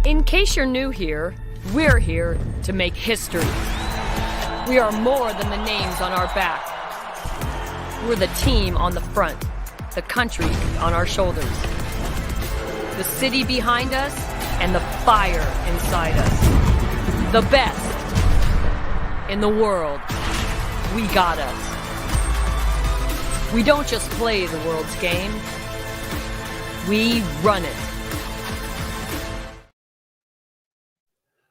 In case you're new here, we're here to make history. We are more than the names on our back. We're the team on the front, the country on our shoulders, the city behind us, and the fire inside us. The best in the world. We got us. We don't just play the world's game. We run it.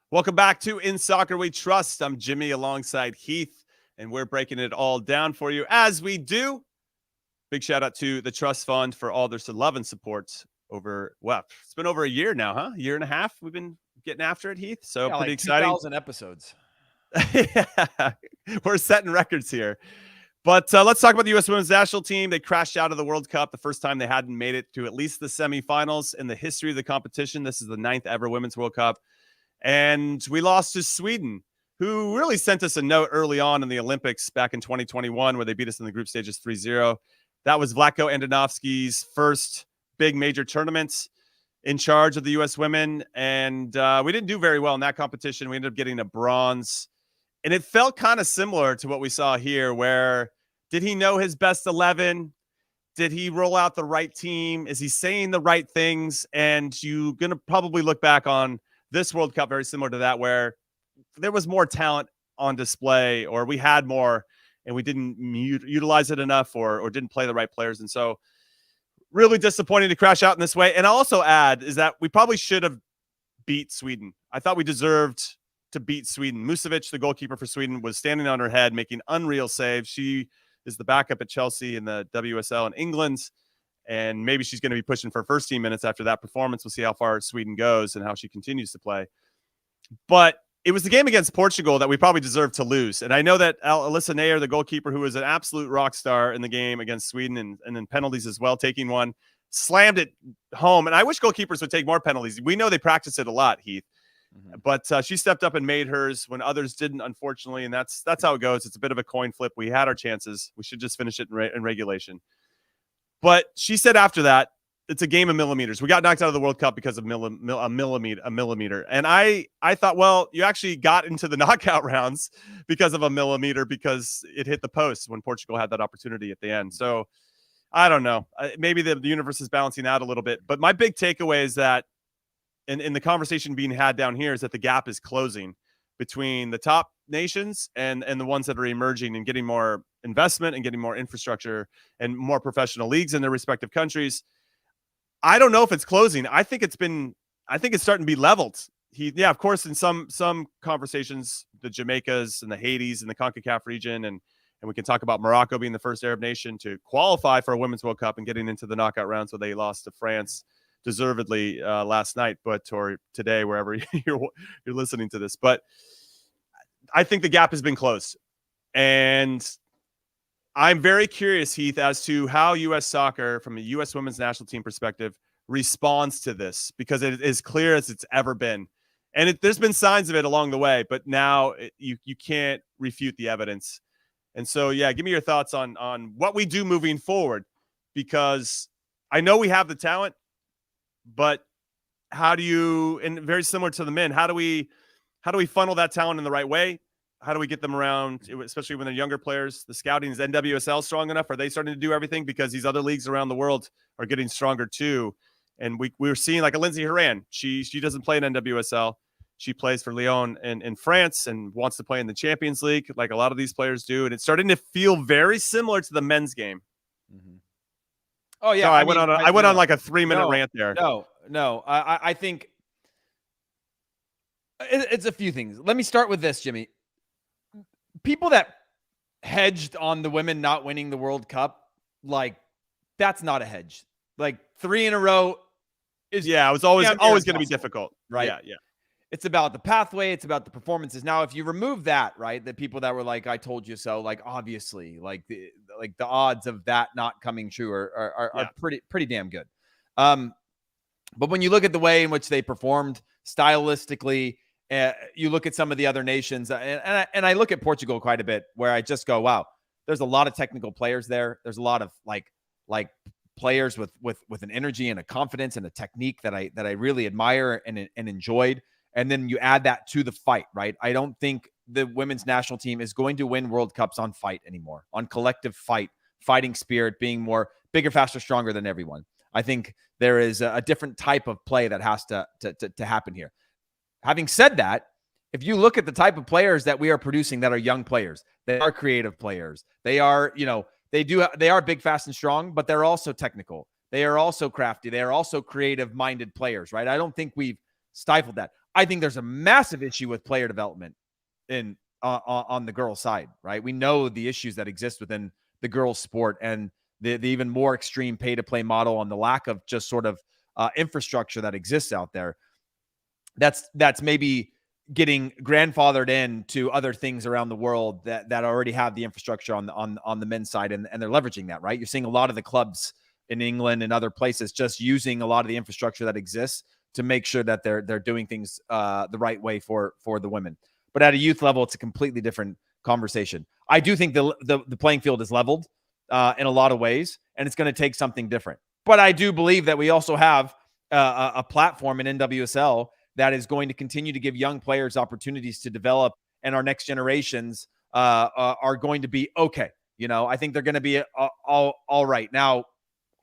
Welcome back to In Soccer We Trust. I'm Jimmy alongside Heath, and we're breaking it all down for you as we do. Big shout out to the Trust Fund for all their love and support over, it's been over a year now, huh? A year and a half we've been getting after it, Heath. So pretty exciting. 2,000 episodes. Yeah, we're setting records here. But let's talk about the U.S. women's national team. They crashed out of the World Cup the first time they hadn't made it to at least the semifinals in the history of the competition. This is the 9th ever Women's World Cup. And we lost to Sweden, who really sent us a note early on in the Olympics back in 2021, where they beat us in the group stages 3-0. That was Vlatko Andonovski's first big major tournament in charge of the U.S. women. And we didn't do very well in that competition. We ended up getting a bronze. And it felt kind of similar to what we saw here, where did he know his best 11? Did he roll out the right team? Is he saying the right things? And you're going to probably look back on this World Cup very similar to that, where there was more talent on display, or we had more and we didn't utilize it enough, or didn't play the right players. And so really disappointing to crash out in this way. And I'll also add is that we probably should have beat Sweden. I thought we deserved to beat Sweden. Musah, the goalkeeper for Sweden, was standing on her head, making unreal saves. She is the backup at Chelsea in the WSL in England, and maybe she's going to be pushing for first team minutes after that performance. We'll see how far Sweden goes and how she continues to play. But it was the game against Portugal that we probably deserved to lose. And I know that Alyssa Nair, the goalkeeper, who was an absolute rock star in the game against Sweden and then penalties as well, taking one, slammed it home. And I wish goalkeepers would take more penalties. We know they practice it a lot, Heath. But she stepped up and made hers when others didn't, unfortunately, and that's how it goes. It's a bit of a coin flip. We had our chances. We should just finish it in regulation. But she said after that, it's a game of millimeters. We got knocked out of the World Cup because of a millimeter. And I thought, well, you actually got into the knockout rounds because of a millimeter, because it hit the post when Portugal had that opportunity at the end. So I don't know. Maybe the universe is balancing out a little bit. But my big takeaway is that in the conversation being had down here is that the gap is closing between the top nations and the ones that are emerging and getting more investment and getting more infrastructure and more professional leagues in their respective countries. I don't know if it's closing. I think it's starting to be leveled. Of course, in some conversations, the Jamaicas and the Haitis and the CONCACAF region, and we can talk about Morocco being the first Arab nation to qualify for a Women's World Cup and getting into the knockout round. So they lost to France deservedly last night, or today, wherever you're listening to this. But I think the gap has been closed. And I'm very curious, Heath, as to how U.S. soccer, from a U.S. women's national team perspective, responds to this, because it is clear as it's ever been. And there's been signs of it along the way, but now you can't refute the evidence. And so, yeah, give me your thoughts on what we do moving forward, because I know we have the talent, but how do you, and very similar to the men, how do we funnel that talent in the right way? How do we get them around, especially when they're younger players? The scouting, is NWSL strong enough? Are they starting to do everything? Because these other leagues around the world are getting stronger too. And we were seeing like a Lindsay Horan. She doesn't play in NWSL. She plays for Lyon in France and wants to play in the Champions League, like a lot of these players do. And it's starting to feel very similar to the men's game. Mm-hmm. Oh yeah, so I went on like a 3-minute rant there. No. I think it's a few things. Let me start with this, Jimmy. People that hedged on the women not winning the World Cup, like, that's not a hedge. Like, 3 in a row is it was always going to be difficult, right? Yeah. It's about the pathway. It's about the performances. Now, if you remove that, right, the people that were like, "I told you so," like, obviously, like the odds of that not coming true are pretty damn good. But when you look at the way in which they performed stylistically, you look at some of the other nations, and I look at Portugal quite a bit, where I just go, wow, there's a lot of technical players there. There's a lot of like players with an energy and a confidence and a technique that I really admire and enjoyed. And then you add that to the fight, right? I don't think the women's national team is going to win World Cups on fight anymore, on collective fighting spirit, being more bigger, faster, stronger than everyone. I think there is a different type of play that has to happen here. Having said that, if you look at the type of players that we are producing that are young players, they are creative players. They are, they are big, fast, and strong, but they're also technical. They are also crafty. They are also creative-minded players, right? I don't think we've stifled that. I think there's a massive issue with player development on the girls' side, right? We know the issues that exist within the girls' sport and the even more extreme pay-to-play model, on the lack of just sort of infrastructure that exists out there. That's maybe getting grandfathered in to other things around the world that already have the infrastructure on the men's side, and they're leveraging that, right? You're seeing a lot of the clubs in England and other places just using a lot of the infrastructure that exists to make sure that they're doing things the right way for the women. But at a youth level, it's a completely different conversation. I do think the playing field is leveled in a lot of ways, and it's going to take something different. But I do believe that we also have a platform in NWSL that is going to continue to give young players opportunities to develop, and our next generations are going to be okay. You know, I think they're going to be all right. Now,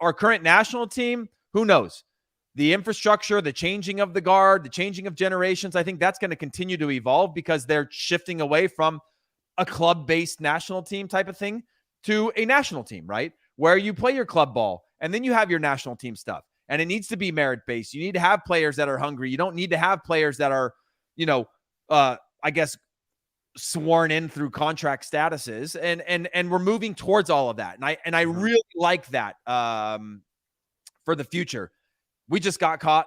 our current national team, who knows? The infrastructure, the changing of the guard, the changing of generations, I think that's going to continue to evolve because they're shifting away from a club-based national team type of thing to a national team, right? Where you play your club ball and then you have your national team stuff. And it needs to be merit-based. You need to have players that are hungry. You don't need to have players that are, I guess, sworn in through contract statuses. And we're moving towards all of that. And I really like that for the future. We just got caught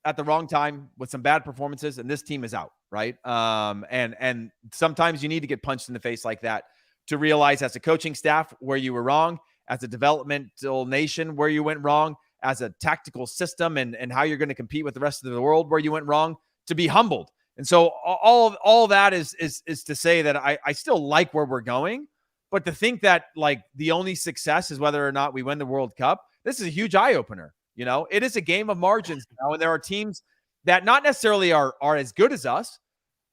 at the wrong time with some bad performances, and this team is out, right? And sometimes you need to get punched in the face like that to realize as a coaching staff where you were wrong, as a developmental nation where you went wrong, as a tactical system and how you're going to compete with the rest of the world where you went wrong, to be humbled. And so all that is to say that I still like where we're going, but to think that like the only success is whether or not we win the World Cup, this is a huge eye opener. You know, it is a game of margins now, and there are teams that not necessarily are as good as us,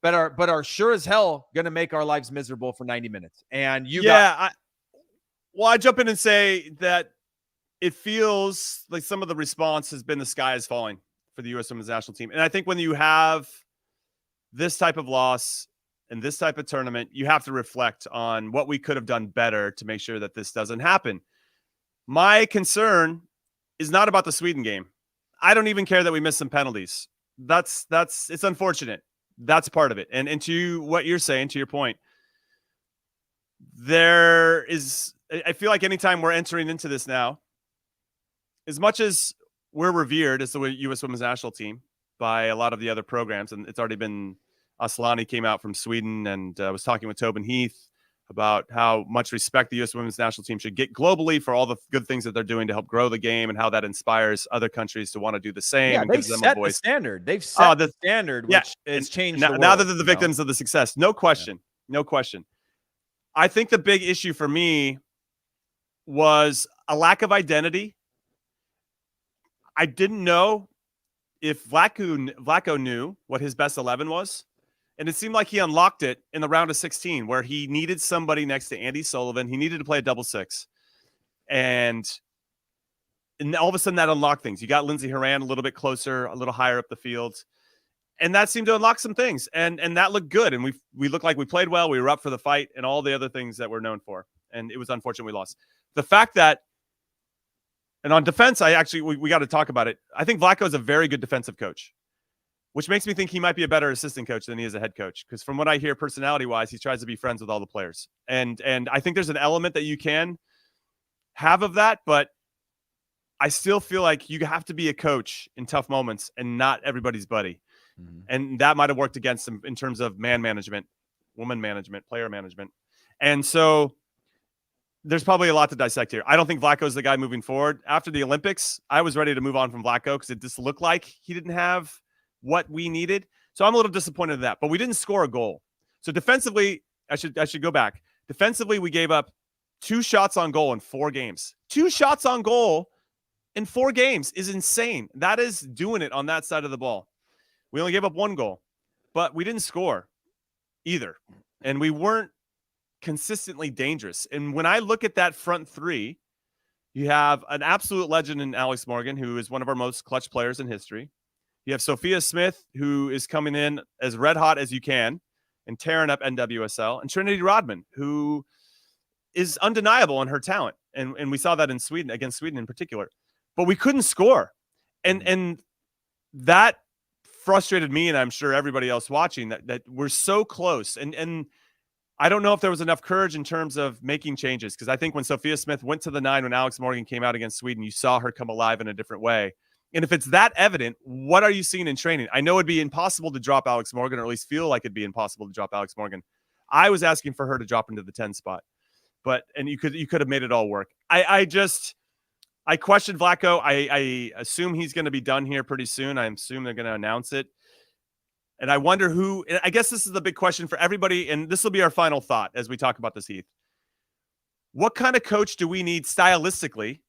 but are sure as hell going to make our lives miserable for 90 minutes. And I jump in and say that it feels like some of the response has been the sky is falling for the U.S. Women's National Team. And I think when you have this type of loss and this type of tournament, you have to reflect on what we could have done better to make sure that this doesn't happen. My concern is not about the Sweden game. I don't even care that we missed some penalties. It's unfortunate. That's part of it. And to what you're saying, to your point, I feel like anytime we're entering into this now, as much as we're revered as the U.S. Women's National Team by a lot of the other programs, and it's already been, Aslani came out from Sweden and was talking with Tobin Heath about how much respect the U.S. Women's National Team should get globally for all the good things that they're doing to help grow the game and how that inspires other countries to want to do the same. Yeah, and they've gives them set a voice. the standard. They've set the standard, which has changed the world. Now that they're the victims of the success. No question. Yeah. No question. I think the big issue for me was a lack of identity. I didn't know if Vlatko knew what his best 11 was. And it seemed like he unlocked it in the round of 16 where he needed somebody next to Andy Sullivan. He needed to play a double six. And all of a sudden that unlocked things. You got Lindsey Horan a little bit closer, a little higher up the field. And that seemed to unlock some things. And that looked good. And we looked like we played well. We were up for the fight and all the other things that we're known for. And it was unfortunate we lost. The fact that, and on defense, we got to talk about it. I think Vlatko is a very good defensive coach, which makes me think he might be a better assistant coach than he is a head coach. Because from what I hear personality-wise, he tries to be friends with all the players. And I think there's an element that you can have of that, but I still feel like you have to be a coach in tough moments and not everybody's buddy. Mm-hmm. And that might have worked against him in terms of man management, woman management, player management. And so there's probably a lot to dissect here. I don't think Vlatko is the guy moving forward. After the Olympics, I was ready to move on from Vlatko because it just looked like he didn't have what we needed. So I'm a little disappointed in that. But we didn't score a goal. So defensively, I should go back. Defensively, we gave up 2 shots on goal in 4 games. 2 shots on goal in 4 games is insane. That is doing it on that side of the ball. We only gave up 1 goal, but we didn't score either. And we weren't consistently dangerous. And when I look at that front 3, you have an absolute legend in Alex Morgan, who is one of our most clutch players in history. You have Sophia Smith, who is coming in as red hot as you can and tearing up NWSL, and Trinity Rodman, who is undeniable in her talent. And we saw that in Sweden, against Sweden in particular. But we couldn't score. And that frustrated me, and I'm sure everybody else watching, that we're so close. And I don't know if there was enough courage in terms of making changes, because I think when Sophia Smith went to the 9 when Alex Morgan came out against Sweden, you saw her come alive in a different way. And if it's that evident, what are you seeing in training? I know it'd be impossible to drop Alex Morgan, or at least feel like it'd be impossible to drop Alex Morgan. I was asking for her to drop into the 10 spot, and you could have made it all work. I questioned Vlatko. I assume he's going to be done here pretty soon. I assume they're going to announce it. And I wonder who, I guess this is the big question for everybody. And this will be our final thought as we talk about this, Heath. What kind of coach do we need stylistically,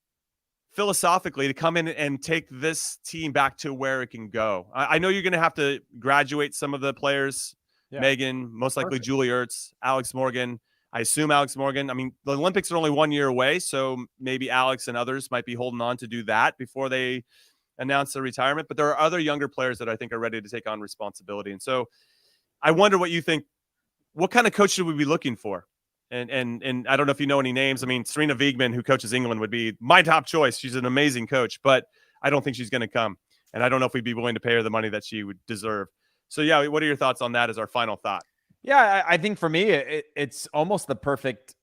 philosophically, to come in and take this team back to where it can go? I know you're going to have to graduate some of the players. Yeah. Megan, most likely perfect. Julie Ertz, Alex Morgan. I assume Alex Morgan. I mean, the Olympics are only 1 year away, so maybe Alex and others might be holding on to do that before they announce their retirement. But there are other younger players that I think are ready to take on responsibility. And so I wonder what you think. What kind of coach should we be looking for? And I don't know if you know any names. I mean, Serena Wiegman, who coaches England, would be my top choice. She's an amazing coach, but I don't think she's going to come. And I don't know if we'd be willing to pay her the money that she would deserve. So, yeah, what are your thoughts on that as our final thought? Yeah, I think for me, it's almost the perfect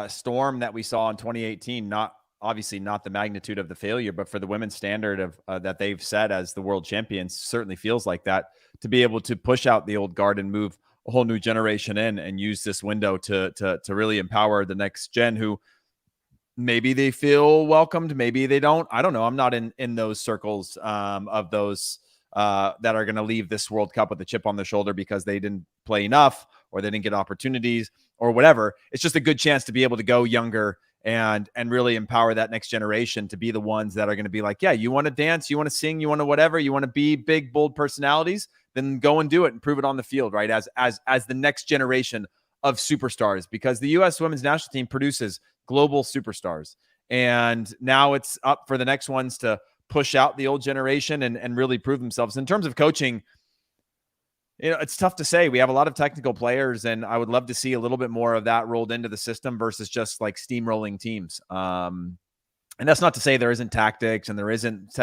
storm that we saw in 2018. Obviously not the magnitude of the failure, but for the women's standard of that they've set as the world champions, certainly feels like that, to be able to push out the old guard and move a whole new generation in and use this window to really empower the next gen who maybe they feel welcomed, maybe they don't. I don't know. I'm not in those circles of those that are going to leave this World Cup with a chip on their shoulder because they didn't play enough or they didn't get opportunities or whatever. It's just a good chance to be able to go younger and really empower that next generation to be the ones that are going to be like, yeah, you want to dance, you want to sing, you want to whatever, you want to be big, bold personalities, then go and do it and prove it on the field, right? As the next generation of superstars, because the U.S. women's national team produces global superstars. And now it's up for the next ones to push out the old generation and really prove themselves. In terms of coaching, it's tough to say. We have a lot of technical players, and I would love to see a little bit more of that rolled into the system versus just like steamrolling teams. And that's not to say there isn't tactics and there isn't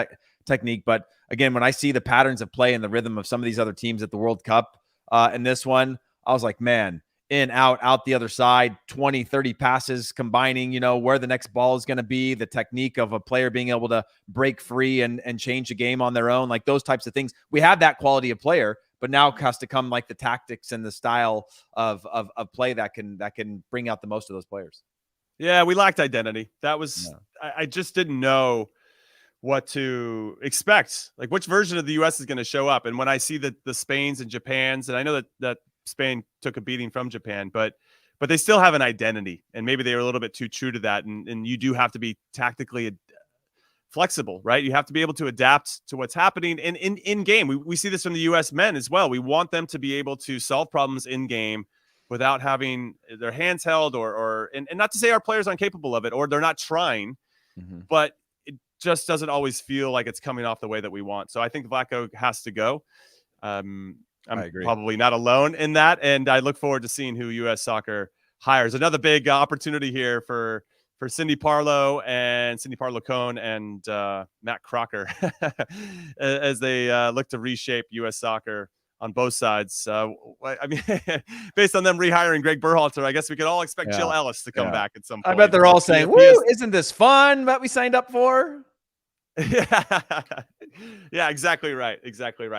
technique. But again, when I see the patterns of play and the rhythm of some of these other teams at the World Cup and this one, I was like, man, in, out the other side, 20, 30 passes combining, where the next ball is going to be, the technique of a player being able to break free and change the game on their own, like those types of things. We have that quality of player, but now has to come like the tactics and the style of play that can bring out the most of those players. Yeah, we lacked identity. That was, I just didn't know what to expect, like which version of the U.S. is going to show up. And when I see the Spains and Japans, and I know that Spain took a beating from Japan, but they still have an identity, and maybe they were a little bit too true to that. And you do have to be tactically flexible, right? You have to be able to adapt to what's happening in game. We see this from the U.S. men as well. We want them to be able to solve problems in game without having their hands held and not to say our players aren't capable of it or they're not trying, but it just doesn't always feel like it's coming off the way that we want. So I think Vlatko has to go. I'm probably not alone in that, and I look forward to seeing who U.S. Soccer hires. Another big opportunity here for Cindy Parlow Cone and Matt Crocker as they look to reshape U.S. Soccer on both sides. I mean, based on them rehiring Greg Berhalter, I guess we could all expect Jill Ellis to come back at some point. I bet they're all saying, "Woo! Isn't this fun that we signed up for?" Yeah, exactly right.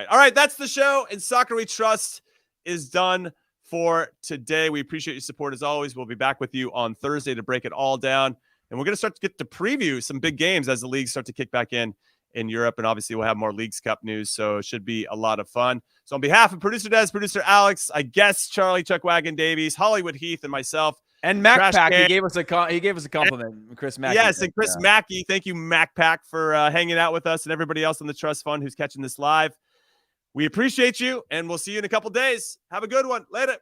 All right, that's the show, and Soccer We Trust is done for today. We appreciate your support as always. We'll be back with you on Thursday to break it all down, and we're going to start to get to preview some big games as the leagues start to kick back in Europe, and obviously we'll have more Leagues Cup news, so it should be a lot of fun. So on behalf of producer Des, producer Alex, I guess Charlie Chuck Wagon Davies, Hollywood Heath, and myself, and Mac Pack, he gave us a compliment, Chris Mackey. Yes, and Chris Mackey. Thank you, Mac Pack, for hanging out with us and everybody else on the Trust Fund who's catching this live. We appreciate you, and we'll see you in a couple days. Have a good one. Later.